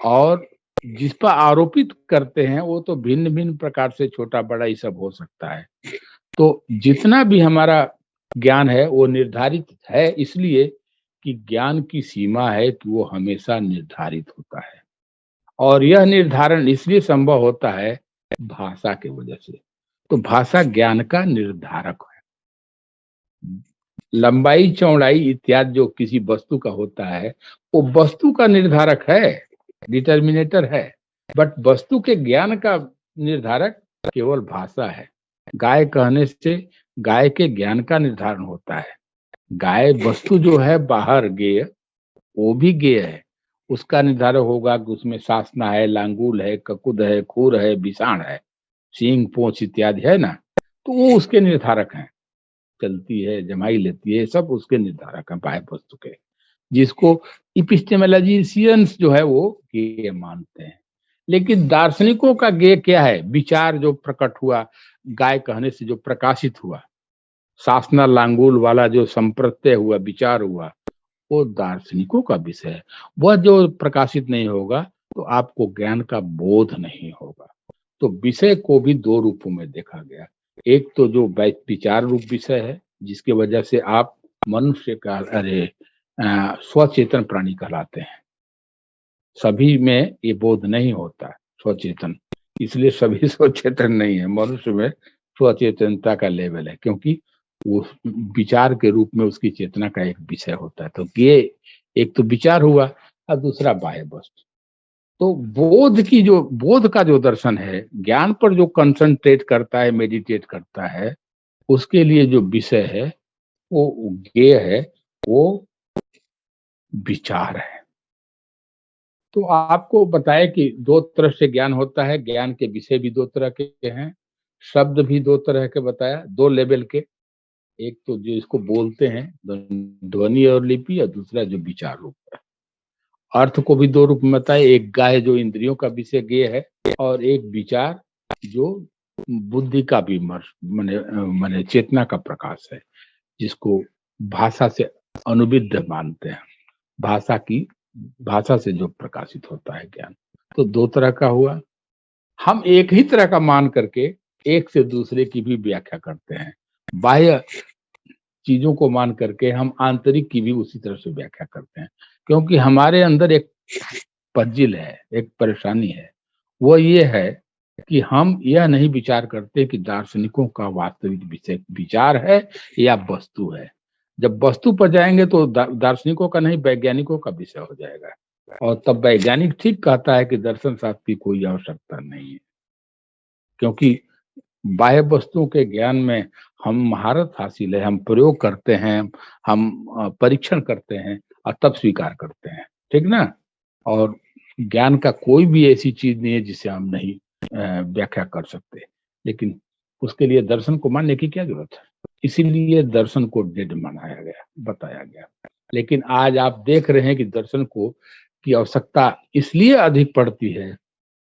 और जिस पर आरोपित करते हैं वो तो भिन्न भिन्न प्रकार से छोटा बड़ा ये सब हो सकता है। तो जितना भी हमारा ज्ञान है वो निर्धारित है, इसलिए कि ज्ञान की सीमा है कि वो हमेशा निर्धारित होता है, और यह निर्धारण इसलिए संभव होता है भाषा के वजह से। तो भाषा ज्ञान का निर्धारक है। लंबाई चौड़ाई इत्यादि जो किसी वस्तु का होता है वो वस्तु का निर्धारक है, डिटर्मिनेटर है, बट वस्तु के ज्ञान का निर्धारक केवल भाषा है। गाय कहने से गाय के ज्ञान का निर्धारण होता है। गाय वस्तु जो है बाहर गेय, वो भी गेय है, उसका निर्धारक होगा कि उसमें सासना है, लांगुल है, ककुद है, खुर है, बिसाण है, सींग पोंछ इत्यादि है ना, तो वो उसके निर्धारक हैं। चलती है, जमाई लेती है, सब उसके निर्धारक हैं बाह्य वस्तु के, जिसको इपिस्टेमोलॉजिशियंस जो है वो गेय मानते हैं। लेकिन दार्शनिकों का गेय क्या है? विचार जो प्रकट हुआ, गाय कहने से जो प्रकाशित हुआ, सासना लांगुल वाला जो संप्रत्यय हुआ, विचार हुआ, वो दार्शनिकों का विषय है। वह जो प्रकाशित नहीं होगा तो आपको ज्ञान का बोध नहीं होगा। तो विषय को भी दो रूपों में देखा गया। एक तो जो विचार रूप विषय है, जिसकी वजह से आप मनुष्य का स्वचेतन प्राणी कहलाते हैं। सभी में ये बोध नहीं होता स्वचेतन, इसलिए सभी स्वचेतन नहीं है। मनुष्य में स्वचेतनता का लेवल है, क्योंकि वो विचार के रूप में उसकी चेतना का एक विषय होता है। तो ये एक तो विचार हुआ और दूसरा बाह्य वस्तु। तो बोध का जो दर्शन है, ज्ञान पर जो कंसंट्रेट करता है, मेडिटेट करता है, उसके लिए जो विषय है वो ज्ञेय है, वो विचार है। तो आपको बताया कि दो तरह से ज्ञान होता है, ज्ञान के विषय भी दो तरह के हैं, शब्द भी दो तरह के बताया, दो लेवल के। एक तो जो इसको बोलते हैं ध्वनि और लिपि, और दूसरा जो विचार रूप है। अर्थ को भी दो रूप में बताया, एक गाय जो इंद्रियों का विषय ज्ञेय है, और एक विचार जो बुद्धि का भी माने माने चेतना का प्रकाश है, जिसको भाषा से अनुविद्ध मानते हैं। भाषा से जो प्रकाशित होता है ज्ञान, तो दो तरह का हुआ। हम एक ही तरह का मान करके एक से दूसरे की भी व्याख्या करते हैं। बाह्य चीजों को मान करके हम आंतरिक की भी उसी तरह से व्याख्या करते हैं, क्योंकि हमारे अंदर एक पज्जिल है, एक परेशानी है। वो ये है कि हम यह नहीं विचार करते कि दार्शनिकों का वास्तविक विषय विचार है या वस्तु है। जब वस्तु पर जाएंगे तो दार्शनिकों का नहीं, वैज्ञानिकों का विषय हो जाएगा, और तब वैज्ञानिक ठीक कहता है कि दर्शन शास्त्र की कोई आवश्यकता नहीं है, क्योंकि बाह्य वस्तुओं के ज्ञान में हम महारत हासिल है, हम प्रयोग करते हैं, हम परीक्षण करते हैं, और तब स्वीकार करते हैं, ठीक ना। और ज्ञान का कोई भी ऐसी चीज नहीं है जिसे हम नहीं व्याख्या कर सकते, लेकिन उसके लिए दर्शन को मानने की क्या जरूरत है? इसीलिए दर्शन को डेड बनाया गया, बताया गया। लेकिन आज आप देख रहे हैं कि दर्शन को की आवश्यकता इसलिए अधिक पड़ती है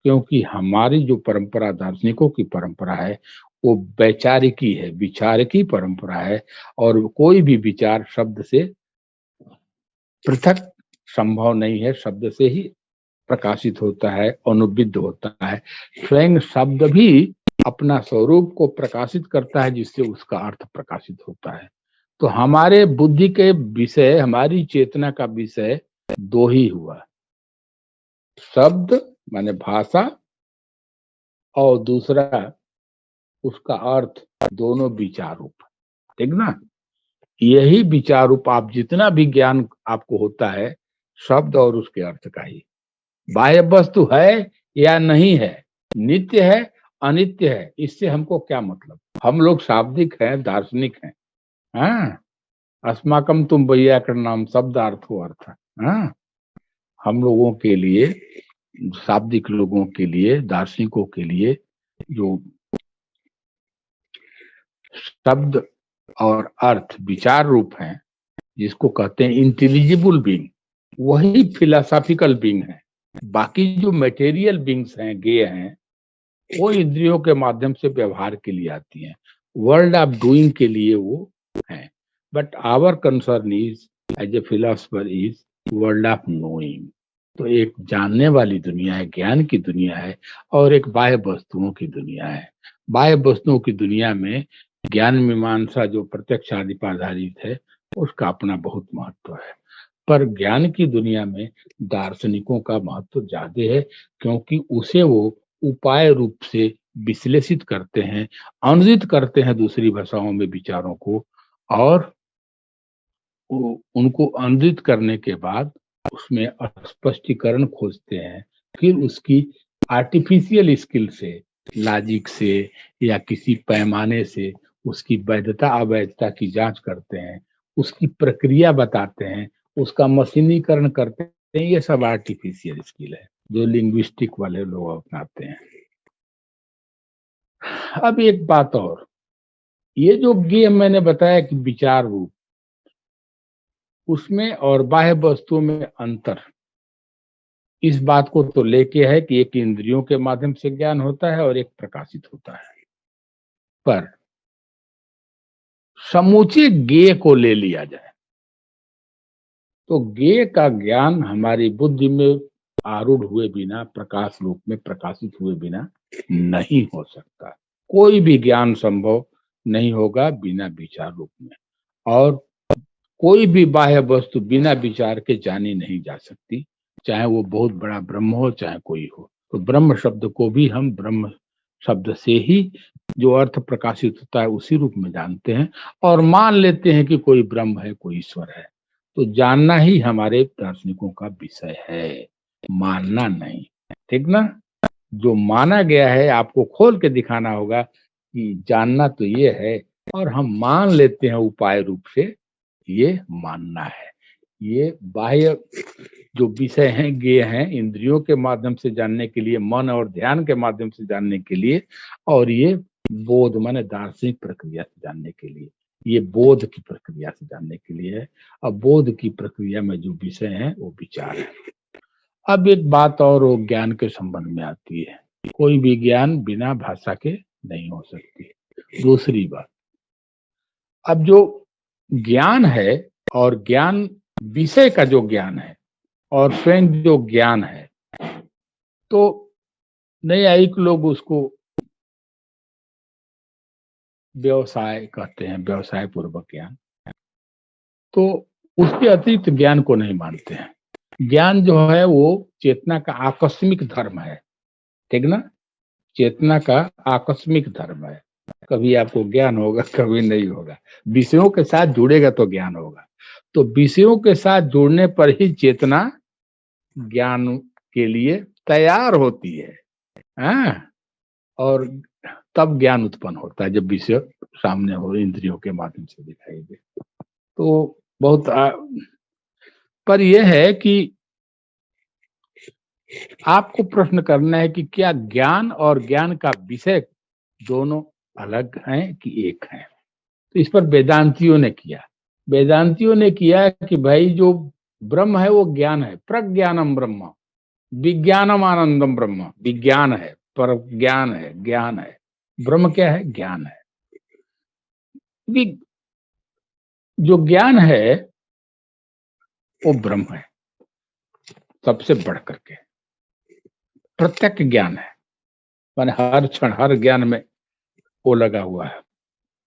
क्योंकि हमारी जो परंपरा, दार्शनिकों की परंपरा है, वो वैचारिकी है, विचार की परंपरा है, और कोई भी विचार शब्द से पृथक संभव नहीं है, शब्द से ही प्रकाशित होता है, अनुविद्ध होता है। स्वयं शब्द भी अपना स्वरूप को प्रकाशित करता है, जिससे उसका अर्थ प्रकाशित होता है। तो हमारे बुद्धि के विषय, हमारी चेतना का विषय दो ही हुआ, शब्द माने भाषा, और दूसरा उसका अर्थ, दोनों विचार रूप, ठीक ना। यही विचार रूप आप जितना भी ज्ञान आपको होता है, शब्द और उसके अर्थ का ही। बाह्य वस्तु है या नहीं है, नित्य है अनित्य है, इससे हमको क्या मतलब? हम लोग शाब्दिक हैं, दार्शनिक हैं। हाँ, अस्माकम तुम व्याकरण नाम शब्दार्थो अर्थ। हाँ, हम लोगों के लिए शाब्दिक लोगों के लिए, दार्शनिकों के लिए जो शब्द और अर्थ विचार रूप हैं, जिसको कहते हैं इंटेलिजिबल बीइंग, वही फिलोसॉफिकल बीइंग है। बाकी जो मटेरियल बीइंग्स हैं, गे हैं, वो इंद्रियों के माध्यम से व्यवहार के लिए आती हैं, वर्ल्ड ऑफ डूइंग के लिए वो हैं। But our concern is as a philosopher is world of knowing. तो एक जानने वाली दुनिया है, ज्ञान की दुनिया है, और एक बाह्य वस्तुओं की दुनिया है। बाह्य वस्तुओं की दुनिया में ज्ञान मीमांसा जो प्रत्यक्ष आदि पर आधारित है, उसका अपना बहुत महत्व है। पर ज्ञान की दुनिया में दार्शनिकों का महत्व ज्यादा है, क्योंकि उसे वो उपाय रूप से विश्लेषित करते हैं, अनुदित करते हैं दूसरी भाषाओं में विचारों को, और उनको अनुदित करने के बाद उसमें स्पष्टीकरण खोजते हैं। फिर उसकी आर्टिफिशियल स्किल से, लॉजिक से या किसी पैमाने से उसकी वैधता अवैधता की जांच करते हैं, उसकी प्रक्रिया बताते हैं, उसका मशीनीकरण करते हैं। ये सब आर्टिफिशियल स्किल है जो लिंग्विस्टिक वाले लोग अपनाते हैं। अब एक बात और, ये जो गेम मैंने बताया कि विचार रूप, उसमें और बाह्य वस्तुओं में अंतर इस बात को तो लेके है कि एक इंद्रियों के माध्यम से ज्ञान होता है और एक प्रकाशित होता है। पर समूचे गेय को ले लिया जाए तो गेय का ज्ञान हमारी बुद्धि में आरूढ़ हुए बिना, प्रकाश रूप में प्रकाशित हुए बिना नहीं हो सकता। कोई भी ज्ञान संभव नहीं होगा बिना विचार रूप में, और कोई भी बाह्य वस्तु बिना विचार के जानी नहीं जा सकती, चाहे वो बहुत बड़ा ब्रह्म हो चाहे कोई हो। तो ब्रह्म शब्द को भी हम ब्रह्म शब्द से ही जो अर्थ प्रकाशित होता है उसी रूप में जानते हैं, और मान लेते हैं कि कोई ब्रह्म है, कोई ईश्वर है। तो जानना ही हमारे दार्शनिकों का विषय है, मानना नहीं। ठीक ना? जो माना गया है आपको खोल के दिखाना होगा कि जानना तो ये है, और हम मान लेते हैं उपाय रूप से, ये मानना है। ये बाह्य जो विषय हैं, ज्ञेय हैं, इंद्रियों के माध्यम से जानने के लिए, मन और ध्यान के माध्यम से जानने के लिए, और ये बोध माने दार्शनिक प्रक्रिया से जानने के लिए, ये बोध की प्रक्रिया से जानने के लिए है। अब बोध की प्रक्रिया में जो विषय है वो विचार है। अब एक बात और वो ज्ञान के संबंध में आती है, कोई भी ज्ञान बिना भाषा के नहीं हो सकती। दूसरी बात, अब जो ज्ञान है और ज्ञान विषय का जो ज्ञान है और स्वयं जो ज्ञान है, तो न्यायिक लोग उसको व्यवसाय कहते हैं, व्यवसाय पूर्वक ज्ञान। तो उसके अतिरिक्त ज्ञान को नहीं मानते हैं। ज्ञान जो है वो चेतना का आकस्मिक धर्म है। ठीक ना? चेतना का आकस्मिक धर्म है। कभी आपको ज्ञान होगा, कभी नहीं होगा। विषयों के साथ जुड़ेगा तो ज्ञान होगा। तो विषयों के साथ जुड़ने पर ही चेतना ज्ञान के लिए तैयार होती है। हाँ? और तब ज्ञान उत्पन्न होता है जब विषय सामने हो, इंद्रियों के माध्यम से दिखाई दे। तो बहुत पर यह है कि आपको प्रश्न करना है कि क्या ज्ञान और ज्ञान का विषय दोनों अलग हैं कि एक हैं? तो इस पर वेदांतियों ने किया। वेदांतियों ने किया कि भाई जो ब्रह्म है वो ज्ञान है, प्रज्ञानम ब्रह्म, विज्ञानम आनंदम ब्रह्म। विज्ञान है, पर ज्ञान है, ज्ञान है। ब्रह्म क्या है? ज्ञान है। जो ज्ञान है वो ब्रह्म है, सबसे बढ़ करके प्रत्यक्ष ज्ञान है। माने हर क्षण हर ज्ञान में वो लगा हुआ है।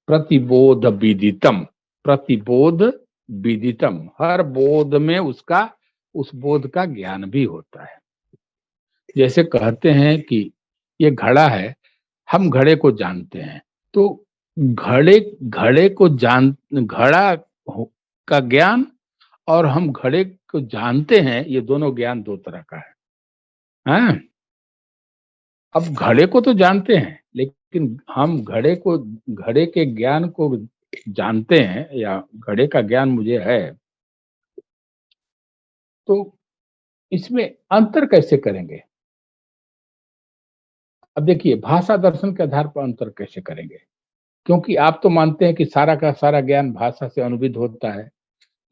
प्रतिबोध विदितम, प्रतिबोध विदितम, हर बोध में उसका, उस बोध का ज्ञान भी होता है। जैसे कहते हैं कि ये घड़ा है, हम घड़े को जानते हैं, तो घड़े घड़े को जान घड़ा का ज्ञान और हम घड़े को जानते हैं, ये दोनों ज्ञान दो तरह का है। हाँ? अब घड़े को तो जानते हैं, लेकिन हम घड़े के ज्ञान को जानते हैं, या घड़े का ज्ञान मुझे है, तो इसमें अंतर कैसे करेंगे? अब देखिए भाषा दर्शन के आधार पर अंतर कैसे करेंगे? क्योंकि आप तो मानते हैं कि सारा का सारा ज्ञान भाषा से अनुविध होता है।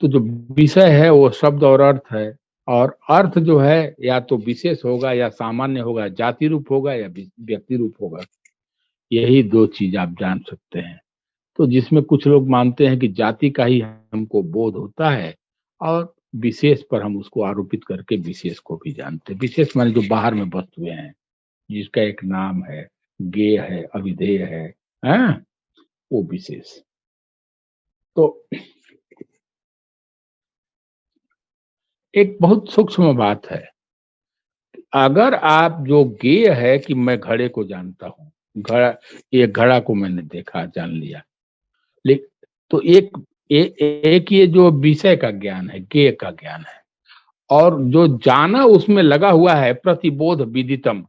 तो जो विषय है वो शब्द और अर्थ है, और अर्थ जो है या तो विशेष होगा या सामान्य होगा, जाति रूप होगा या व्यक्ति रूप होगा। यही 2 चीज़ आप जान सकते हैं। तो जिसमें कुछ लोग मानते हैं कि जाति का ही हमको बोध होता है, और विशेष पर हम उसको आरोपित करके विशेष को भी जानते हैं। विशेष माने जो बाहर में वस्तुएँ हैं, जिसका एक नाम है, ज्ञेय है, अविधेय है, हैं? वो विशेष। तो एक बहुत सूक्ष्म बात है, अगर आप जो ज्ञेय है कि मैं घड़े को जानता हूँ, घड़ा, ये घड़ा को मैंने देखा, जान लिया। ले तो एक ये जो विषय का ज्ञान है, ज्ञेय का ज्ञान है, और जो जाना उसमें लगा हुआ है, प्रतिबोध विदितम,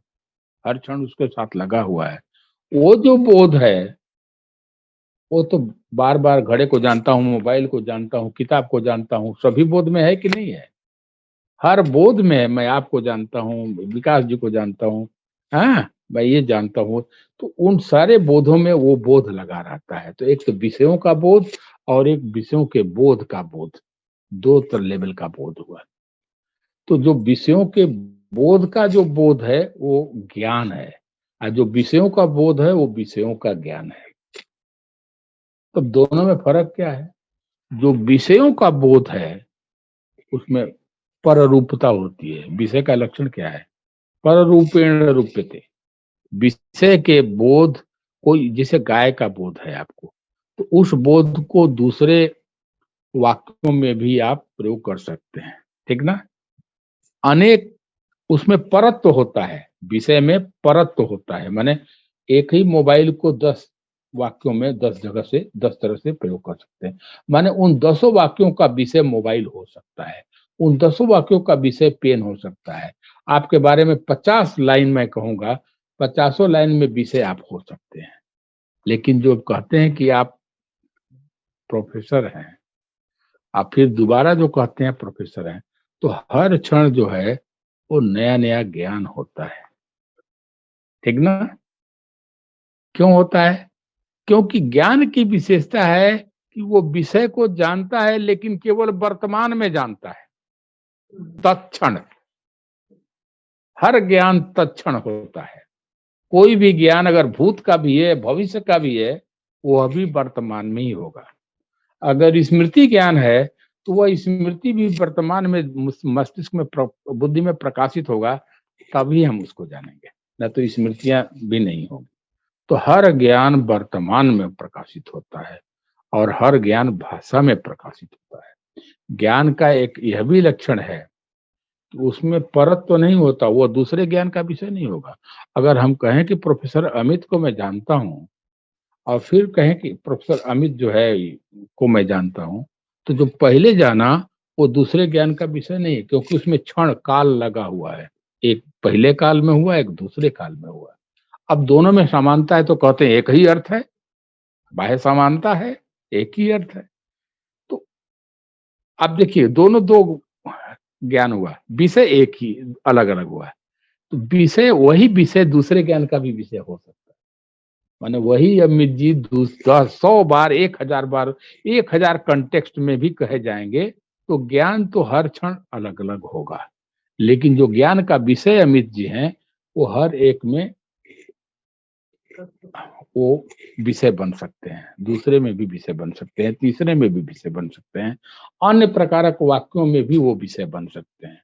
हर क्षण उसके साथ लगा हुआ है। वो जो बोध है, वो तो बार-बार घड़े को जानता हूँ, मोबाइल को जानता हूँ, किताब को जानता हूँ, सभी बोध में है कि नहीं है? हर बोध में मैं आपको जानता हूँ, विकास जी को जानता हूँ, हाँ? मैं ये जानता हूँ, तो उन सारे बोधों में वो बोध लगा रहता है। तो एक तो विषयों का बोध और एक विषयों के बोध का बोध, 2 लेवल का बोध हुआ। तो जो विषयों के बोध का जो बोध है, वो ज्ञान है, और जो विषयों का बोध है, वो विषयों का ज्ञान है। तो दोनों में फ़र्क क्या है? जो विषयों का बोध है, उसमें पररूपता होती है। विषय का लक्षण क्या है? पररूपेण रूप्यते। विषय के बोध, कोई जैसे गाय का बोध है आपको, तो उस बोध को दूसरे वाक्यों में भी आप प्रयोग कर सकते हैं, ठीक ना? अनेक उसमें परत्व होता है, विषय में परत्व होता है, माने एक ही मोबाइल को 10 वाक्यों में 10 जगह से 10 तरह से प्रयोग कर सकते हैं। माने उन 10 वाक्यों का विषय मोबाइल हो सकता है, उन 10 वाक्यों का विषय पेन हो सकता है। आपके बारे में 50 लाइन मैं कहूँगा, 50 लाइन में विषय आप हो सकते हैं। लेकिन जो कहते हैं कि आप प्रोफेसर हैं, आप फिर दोबारा जो कहते हैं प्रोफेसर हैं, तो हर क्षण जो है वो नया-नया ज्ञान होता है, ठीक ना? क्यों होता है? क्योंकि ज्ञान की विशेषता है कि वो विषय को जानता है, लेकिन केवल वर्तमान में जानता है, तत्क्षण। हर ज्ञान तत्क्षण होता है। कोई भी ज्ञान अगर भूत का भी है, भविष्य का भी है, वो अभी वर्तमान में ही होगा। अगर स्मृति ज्ञान है, तो वह स्मृति भी वर्तमान में मस्तिष्क में बुद्धि में प्रकाशित होगा, तभी हम उसको जानेंगे, न तो स्मृतियां भी नहीं होंगी। तो हर ज्ञान वर्तमान में प्रकाशित होता है, और हर ज्ञान भाषा में प्रकाशित होता है। ज्ञान का एक यह भी लक्षण है कि उसमें परत्व तो नहीं होता, वो दूसरे ज्ञान का विषय नहीं होगा। अगर हम कहें कि प्रोफेसर अमित को मैं जानता हूँ, और फिर कहें कि प्रोफेसर अमित जो है को मैं जानता हूँ, तो जो पहले जाना वो दूसरे ज्ञान का विषय नहीं है, क्योंकि उसमें क्षण काल लगा हुआ है। एक पहले काल में हुआ, एक दूसरे काल में हुआ। अब दोनों में समानता है तो कहते हैं एक ही अर्थ है, बाह्य समानता है, एक ही अर्थ है। तो अब देखिए दोनों 2 ज्ञान हुआ, विषय एक ही अलग-अलग हुआ है। तो विषय वही विषय दूसरे ज्ञान का भी विषय हो सकता है। माने वही अमित जी 100 बार, 1000 बार, 1000 कॉन्टेक्स्ट में भी कहे जाएँगे, तो ज्ञान तो हर क्षण अलग-अलग होगा। लेकिन जो ज्ञान का विषय अमित जी हैं, वो हर एक में वो विषय बन सकते हैं, दूसरे में भी विषय बन सकते हैं, तीसरे में भी विषय बन सकते हैं, अन्य प्रकारक वाक्यों में भी वो विषय बन सकते हैं।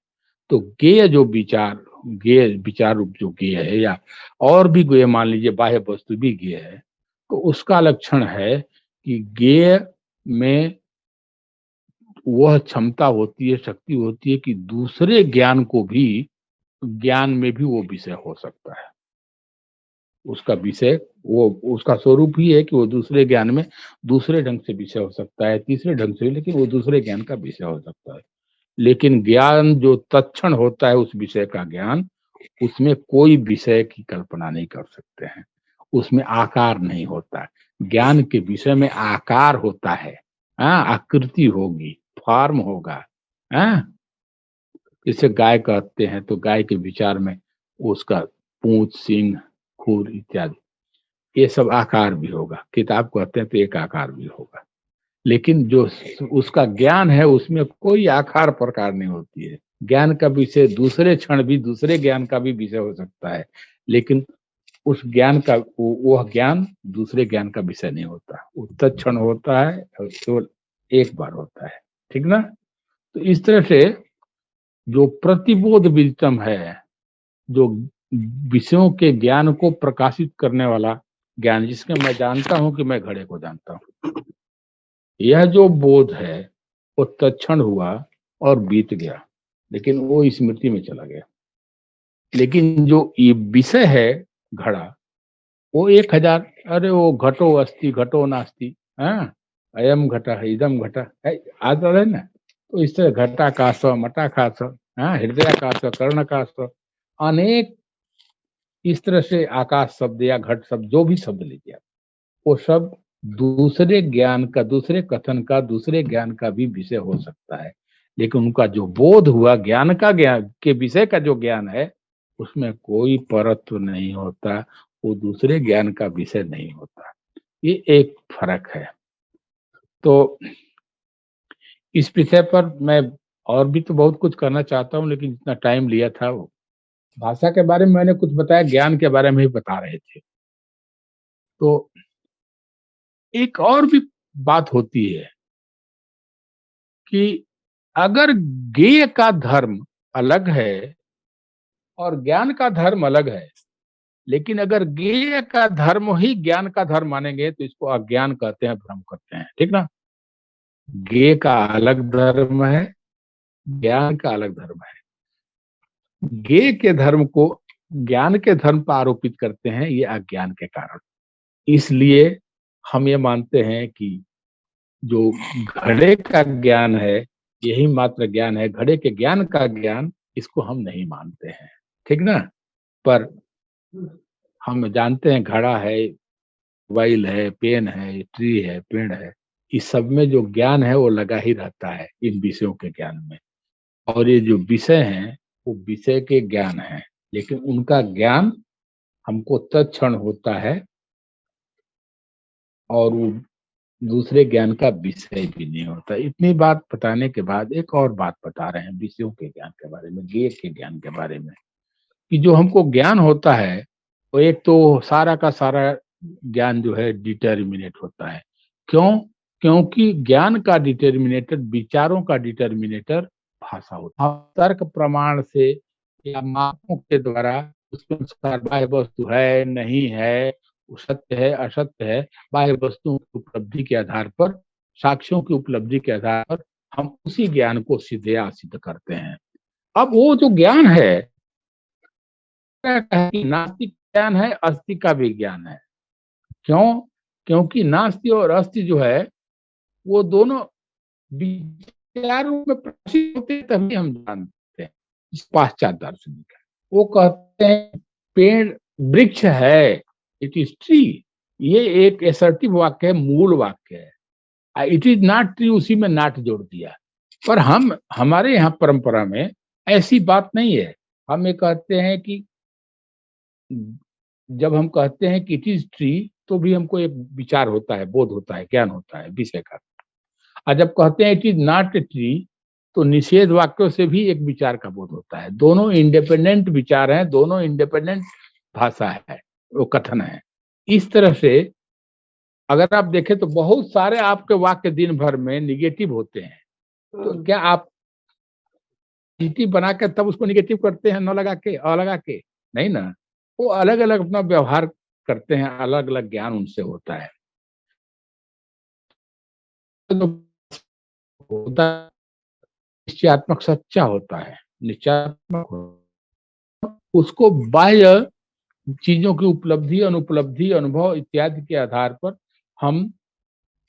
तो ज्ञेय जो विचार, ज्ञेय विचार रूप जो ज्ञेय है, या और भी ज्ञेय मान लीजिए बाह्य वस्तु भी ज्ञेय है, तो उसका लक्षण है कि ज्ञेय में वह क्षमता होती है, शक्ति होती है कि दूसरे ज्ञान को भी, ज्ञान में भी वो विषय हो सकता है। उसका विषय वो उसका स्वरूप ही है कि वो दूसरे ज्ञान में दूसरे ढंग से विषय हो सकता है, तीसरे ढंग से, लेकिन वो दूसरे ज्ञान का विषय हो सकता है। लेकिन ज्ञान जो तत्क्षण होता है उस विषय का ज्ञान, उसमें कोई विषय की कल्पना नहीं कर सकते हैं। उसमें आकार नहीं होता है। ज्ञान के विषय में आकार होता है, हाँ, आकृति होगी, फॉर्म होगा, हाँ। जैसे गाय कहते हैं तो गाय के विचार में उसका पूंछ, सींग, फूल इत्यादि, ये सब आकार भी होगा। किताब कहते हैं तो एक आकार भी होगा, लेकिन जो उसका ज्ञान है उसमें कोई आकार प्रकार नहीं होती है। ज्ञान का विषय दूसरे क्षण भी दूसरे ज्ञान का भी विषय हो सकता है, लेकिन उस ज्ञान का वह ज्ञान दूसरे ज्ञान का विषय नहीं होता। वो तत्क्षण होता है और केवल एक बार होता है। ठीक ना? तो इस तरह से जो प्रतिबोध विदितम है, जो विषयों के ज्ञान को प्रकाशित करने वाला ज्ञान, जिसके मैं जानता हूं कि मैं घड़े को जानता हूं, यह जो बोध है वो तत्क्षण हुआ और बीत गया, लेकिन वो स्मृति में चला गया। लेकिन जो ये विषय है घड़ा, वो 1000, अरे वो घटो अस्ति घटो नास्ति, हाँ, अयम घटा है इदम घटा है, आता है ना। तो इस तरह घटाकाश मटाकाश, हाँ, हृदयाकाश कर्णकाश, अनेक इस तरह से आकाश शब्द या घट शब्द जो भी शब्द लीजिए, वो सब दूसरे ज्ञान का, दूसरे कथन का, दूसरे ज्ञान का भी विषय हो सकता है, लेकिन उनका जो बोध हुआ ज्ञान का, ज्ञान के विषय का जो ज्ञान है, उसमें कोई परत्व नहीं होता, वो दूसरे ज्ञान का विषय नहीं होता। ये एक फर्क है। तो इस विषय पर मैं और भी तो बहुत कुछ करना चाहता हूँ, लेकिन जितना टाइम लिया था, वो भाषा के बारे में मैंने कुछ बताया, ज्ञान के बारे में ही बता रहे थे। तो एक और भी बात होती है कि अगर ज्ञेय का धर्म अलग है और ज्ञान का धर्म अलग है, लेकिन अगर ज्ञेय का धर्म ही ज्ञान का धर्म मानेंगे तो इसको अज्ञान कहते हैं, भ्रम करते हैं। ठीक ना? ज्ञेय का अलग धर्म है, ज्ञान का अलग धर्म है। ज्ञेय के धर्म को ज्ञान के धर्म पर आरोपित करते हैं, ये अज्ञान के कारण। इसलिए हम ये मानते हैं कि जो घड़े का ज्ञान है यही मात्र ज्ञान है, घड़े के ज्ञान का ज्ञान इसको हम नहीं मानते हैं। ठीक ना? पर हम जानते हैं घड़ा है, मोबाइल है, पेन है, ट्री है, पेड़ है, इस सब में जो ज्ञान है वो लगा ही रहता है इन विषयों के ज्ञान में। और ये जो विषय हैं वो विषय के ज्ञान है, लेकिन उनका ज्ञान हमको तत्क्षण होता है और वो दूसरे ज्ञान का विषय भी नहीं होता। इतनी बात बताने के बाद एक और बात बता रहे हैं विषयों के ज्ञान के बारे में, ज्ञेय के ज्ञान के बारे में, कि जो हमको ज्ञान होता है वो एक तो सारा का सारा ज्ञान जो है डिटर्मिनेट होता है। क्यों? क्योंकि ज्ञान का डिटर्मिनेटर, विचारों का डिटर्मिनेटर भाषा होता है। तर्क प्रमाण से या मापों के द्वारा उसके अनुसार बाह्य वस्तु है नहीं है, सत्य है असत्य है, बाह्य वस्तुओं की उपलब्धि के आधार पर, साक्ष्यों की उपलब्धि के आधार पर हम उसी ज्ञान को सिद्ध या असिद्ध करते हैं। अब वो जो ज्ञान है कि नास्तिक ज्ञान है, अस्ति का भी ज्ञान है। क्यों? क्योंकि नास्ति और अस्ति जो है वो दोनों विचारों में प्रकाशित होते तभी हम जानते हैं। पाश्चात्य दार्शनिक है, वो कहते हैं पेड़ वृक्ष है, इट इज ट्री। ये एक असर्टिव वाक्य है, मूल वाक्य है। इट इज नॉट ट्री, उसी में नॉट जोड़ दिया। पर हम हमारे यहाँ परंपरा में ऐसी बात नहीं है। हम ये कहते हैं कि जब हम कहते हैं कि इट इज ट्री तो भी हमको एक विचार होता है, बोध होता है, ज्ञान होता है विषय का। और जब कहते हैं it is not a tree तो निषेध वाक्यों से भी एक विचार का बोध होता है। दोनों इंडिपेंडेंट विचार हैं, दोनों इंडिपेंडेंट भाषा है, वो कथन है। इस तरह से अगर आप देखें तो बहुत सारे आपके वाक्य दिन भर में निगेटिव होते हैं, तो क्या आप पॉजिटिव बनाकर तब उसको निगेटिव करते हैं, न लगा के, अ लगा के? नहीं ना। वो अलग अलग अपना व्यवहार करते हैं, अलग अलग ज्ञान उनसे होता है। होता निश्चयात्मक सच्चा होता है, निश्चयात्मक उसको बाह्य चीजों की उपलब्धि, अनुपलब्धि, अनुभव इत्यादि के आधार पर हम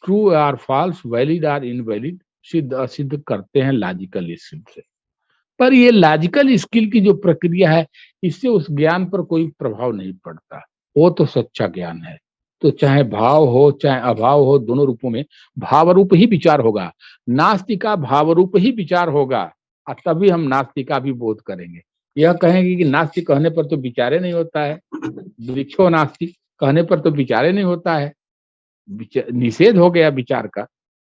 ट्रू और फॉल्स, वैलिड और इनवैलिड, सिद्ध असिद्ध करते हैं लॉजिकल स्किल से। पर ये लॉजिकल स्किल की जो प्रक्रिया है, इससे उस ज्ञान पर कोई प्रभाव नहीं पड़ता। वो तो सच्चा ज्ञान है। तो चाहे भाव हो चाहे अभाव हो, दोनों रूपों में भावरूप ही विचार होगा। नास्ति का भावरूप ही विचार होगा और तभी हम नास्ति का भी बोध करेंगे। यह कहेंगे कि नास्ति कहने पर तो विचारे नहीं होता है, वृक्षो नास्ति कहने पर तो विचारे नहीं होता है, निषेध हो गया विचार का,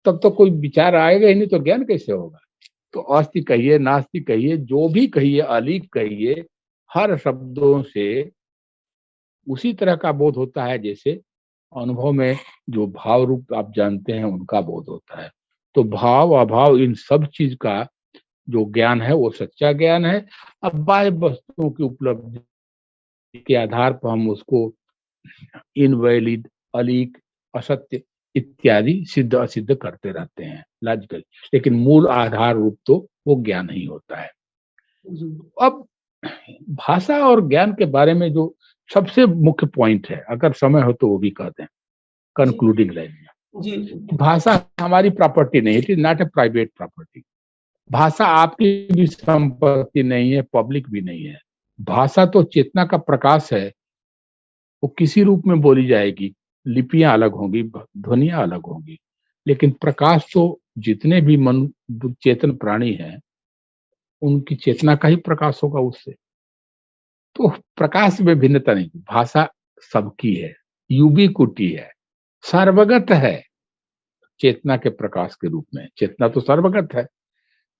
तब तो कोई विचार आएगा ही नहीं, तो ज्ञान कैसे होगा। तो अस्ति कहिए, नास्ति कहिए, जो भी कहिए, अलीक कहिए, हर शब्दों से उसी तरह का बोध होता है जैसे अनुभव में जो भाव रूप आप जानते हैं उनका बोध होता है। तो भाव अभाव इन सब चीज का जो ज्ञान है वो सच्चा ज्ञान है। अब बाह्य वस्तुओं की उपलब्धि के आधार पर हम उसको इनवैलिड, अलीक, असत्य इत्यादि सिद्ध असिद्ध करते रहते हैं लॉजिकल, लेकिन मूल आधार रूप तो वो ज्ञान ही होता है। अब भाषा और ज्ञान के बारे में जो सबसे मुख्य पॉइंट है, अगर समय हो तो वो भी कहते हैं कंक्लूडिंग लाइन में। जी भाषा हमारी प्रॉपर्टी नहीं, it is not a private property. भाषा आपकी भी संपत्ति नहीं है, पब्लिक भी नहीं है। भाषा तो चेतना का प्रकाश है, वो किसी रूप में बोली जाएगी, लिपियां अलग होंगी, ध्वनियां अलग होंगी, लेकिन प्रकाश तो जितने भी मन चेतन प्राणी हैं उनकी चेतना का ही प्रकाश होगा उससे। तो प्रकाश में भिन्नता नहीं, भाषा सबकी है, यूबीक्विटी है, सर्वगत है चेतना के प्रकाश के रूप में। चेतना तो सर्वगत है,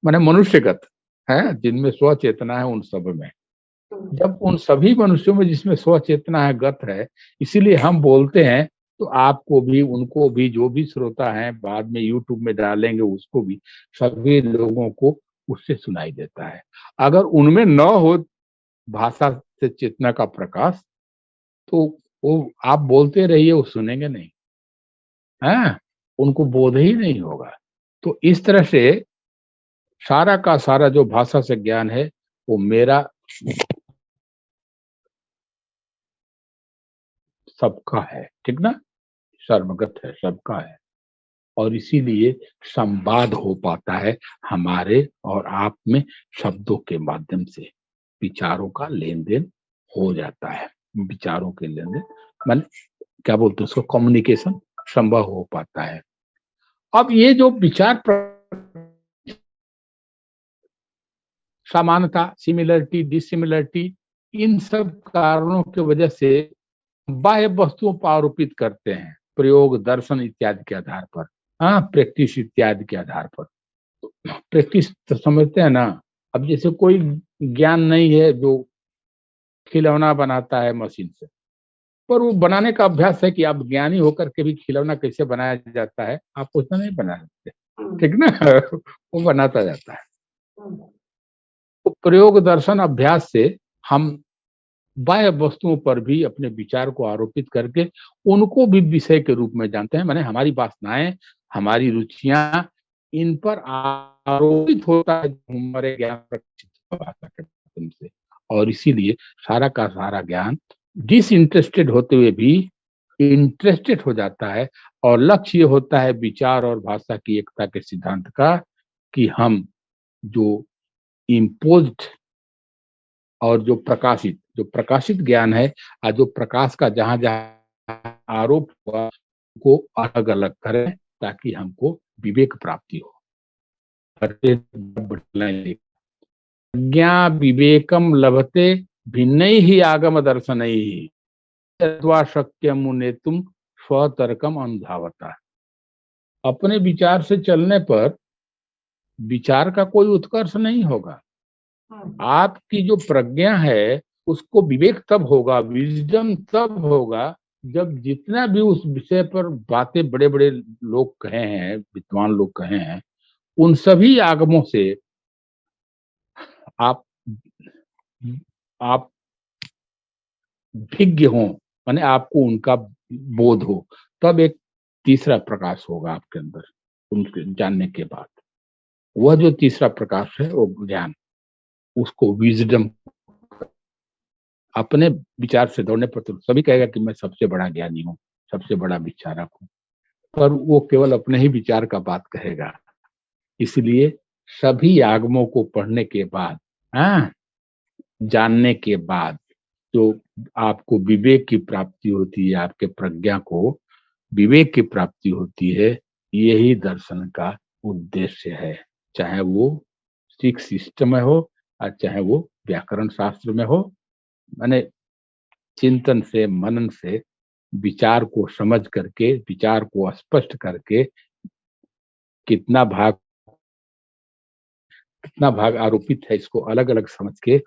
माने मनुष्यगत है, जिनमें स्व चेतना है उन सब में। जब उन सभी मनुष्यों में जिसमें स्व चेतना है, गत है, इसीलिए हम बोलते हैं तो आपको भी, उनको भी, जो भी श्रोता है बाद में यूट्यूब में डालेंगे उसको भी, सभी लोगों को उससे सुनाई देता है। अगर उनमें न हो भाषा से चेतना का प्रकाश तो वो आप बोलते रहिए, वो सुनेंगे नहीं, है, उनको बोध ही नहीं होगा। तो इस तरह से सारा का सारा जो भाषा से ज्ञान है वो मेरा सबका है, ठीक ना, सर्वगत है, सबका है। और इसीलिए संवाद हो पाता है हमारे और आप में शब्दों के माध्यम से, विचारों का लेन देन हो जाता है, विचारों के लेन देन मान क्या बोलते हैं उसको, कम्युनिकेशन संभव हो पाता है। अब ये जो विचार समानता, सिमिलरिटी, डिसिमिलरिटी, इन सब कारणों की वजह से बाह्य वस्तुओं पर आरोपित करते हैं, प्रयोग, दर्शन इत्यादि के आधार पर, हाँ, प्रैक्टिस इत्यादि के आधार पर। प्रैक्टिस तो समझते हैं ना। अब जैसे कोई ज्ञान नहीं है जो खिलौना बनाता है मशीन से, पर वो बनाने का अभ्यास है कि आप ज्ञानी होकर के भी खिलौना कैसे बनाया जाता है आप उतना नहीं बना सकते, ठीक ना। वो बनाता जाता है। तो प्रयोग, दर्शन, अभ्यास से हम बाह्य वस्तुओं पर भी अपने विचार को आरोपित करके उनको भी विषय के रूप में जानते हैं, माने हमारी वासनाएं, हमारी रुचियां इन पर आरोपित होता है हमारे ज्ञान भाषा के माध्यम से। और इसीलिए सारा का सारा ज्ञान डिसइंटरेस्टेड होते हुए भी इंटरेस्टेड हो जाता है, और लक्ष्य ये होता है विचार और भाषा की एकता के सिद्धांत का, कि हम जो इम्पोज्ड और जो प्रकाशित ज्ञान है और जो प्रकाश का जहां जहां आरोप हुआ को अलग अलग करें, ताकि हमको विवेक प्राप्ति हो। ज्ञा विवेकम लभते भिन्न ही आगम दर्शन ही शक्य मुने तुम स्वतर्कम अनुधावता। अपने विचार से चलने पर विचार का कोई उत्कर्ष नहीं होगा। आपकी जो प्रज्ञा है उसको विवेक तब होगा, विजडम तब होगा, जब जितना भी उस विषय पर बातें बड़े बड़े लोग कहे हैं, विद्वान लोग कहे हैं, उन सभी आगमों से आप आप भिज्ञ हो, माने आपको उनका बोध हो, तब एक तीसरा प्रकाश होगा आपके अंदर उनके जानने के बाद। वह जो तीसरा प्रकाश है वो ज्ञान, उसको विजडम। अपने विचार से दौड़ने पर तो सभी कहेगा कि मैं सबसे बड़ा ज्ञानी हूँ, सबसे बड़ा विचारक हूँ, पर वो केवल अपने ही विचार का बात कहेगा। इसलिए सभी आगमों को पढ़ने के बाद, हाँ, जानने के बाद जो आपको विवेक की प्राप्ति होती है, आपके प्रज्ञा को विवेक की प्राप्ति होती है, यही दर्शन का उद्देश्य है, चाहे वो सिख सिस्टम में हो और चाहे वो व्याकरण शास्त्र में हो, माने चिंतन से, मनन से विचार को समझ करके, विचार को स्पष्ट करके कितना भाग आरोपित है इसको अलग अलग समझ के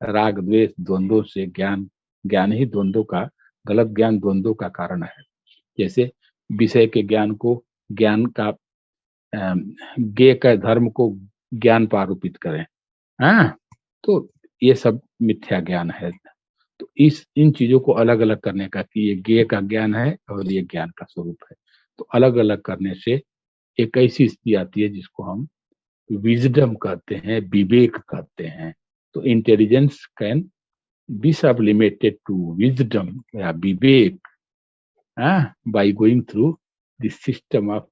राग द्वेष द्वंद्वों से ज्ञान ही द्वंद्वों का, गलत ज्ञान द्वंद्वों का कारण है। जैसे विषय के ज्ञान को, ज्ञान का ज्ञेय का धर्म को ज्ञान पर आरोपित करें, हाँ, तो ये सब मिथ्या ज्ञान है। तो इन चीजों को अलग अलग करने का कि ये ज्ञेय का ज्ञान है और ये ज्ञान का स्वरूप है, तो अलग अलग करने से एक ऐसी स्थिति आती है जिसको हम विजडम कहते हैं, विवेक कहते हैं। तो intelligence can be sublimated to wisdom या विवेक by going through the system of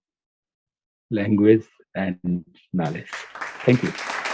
language and knowledge. Thank you.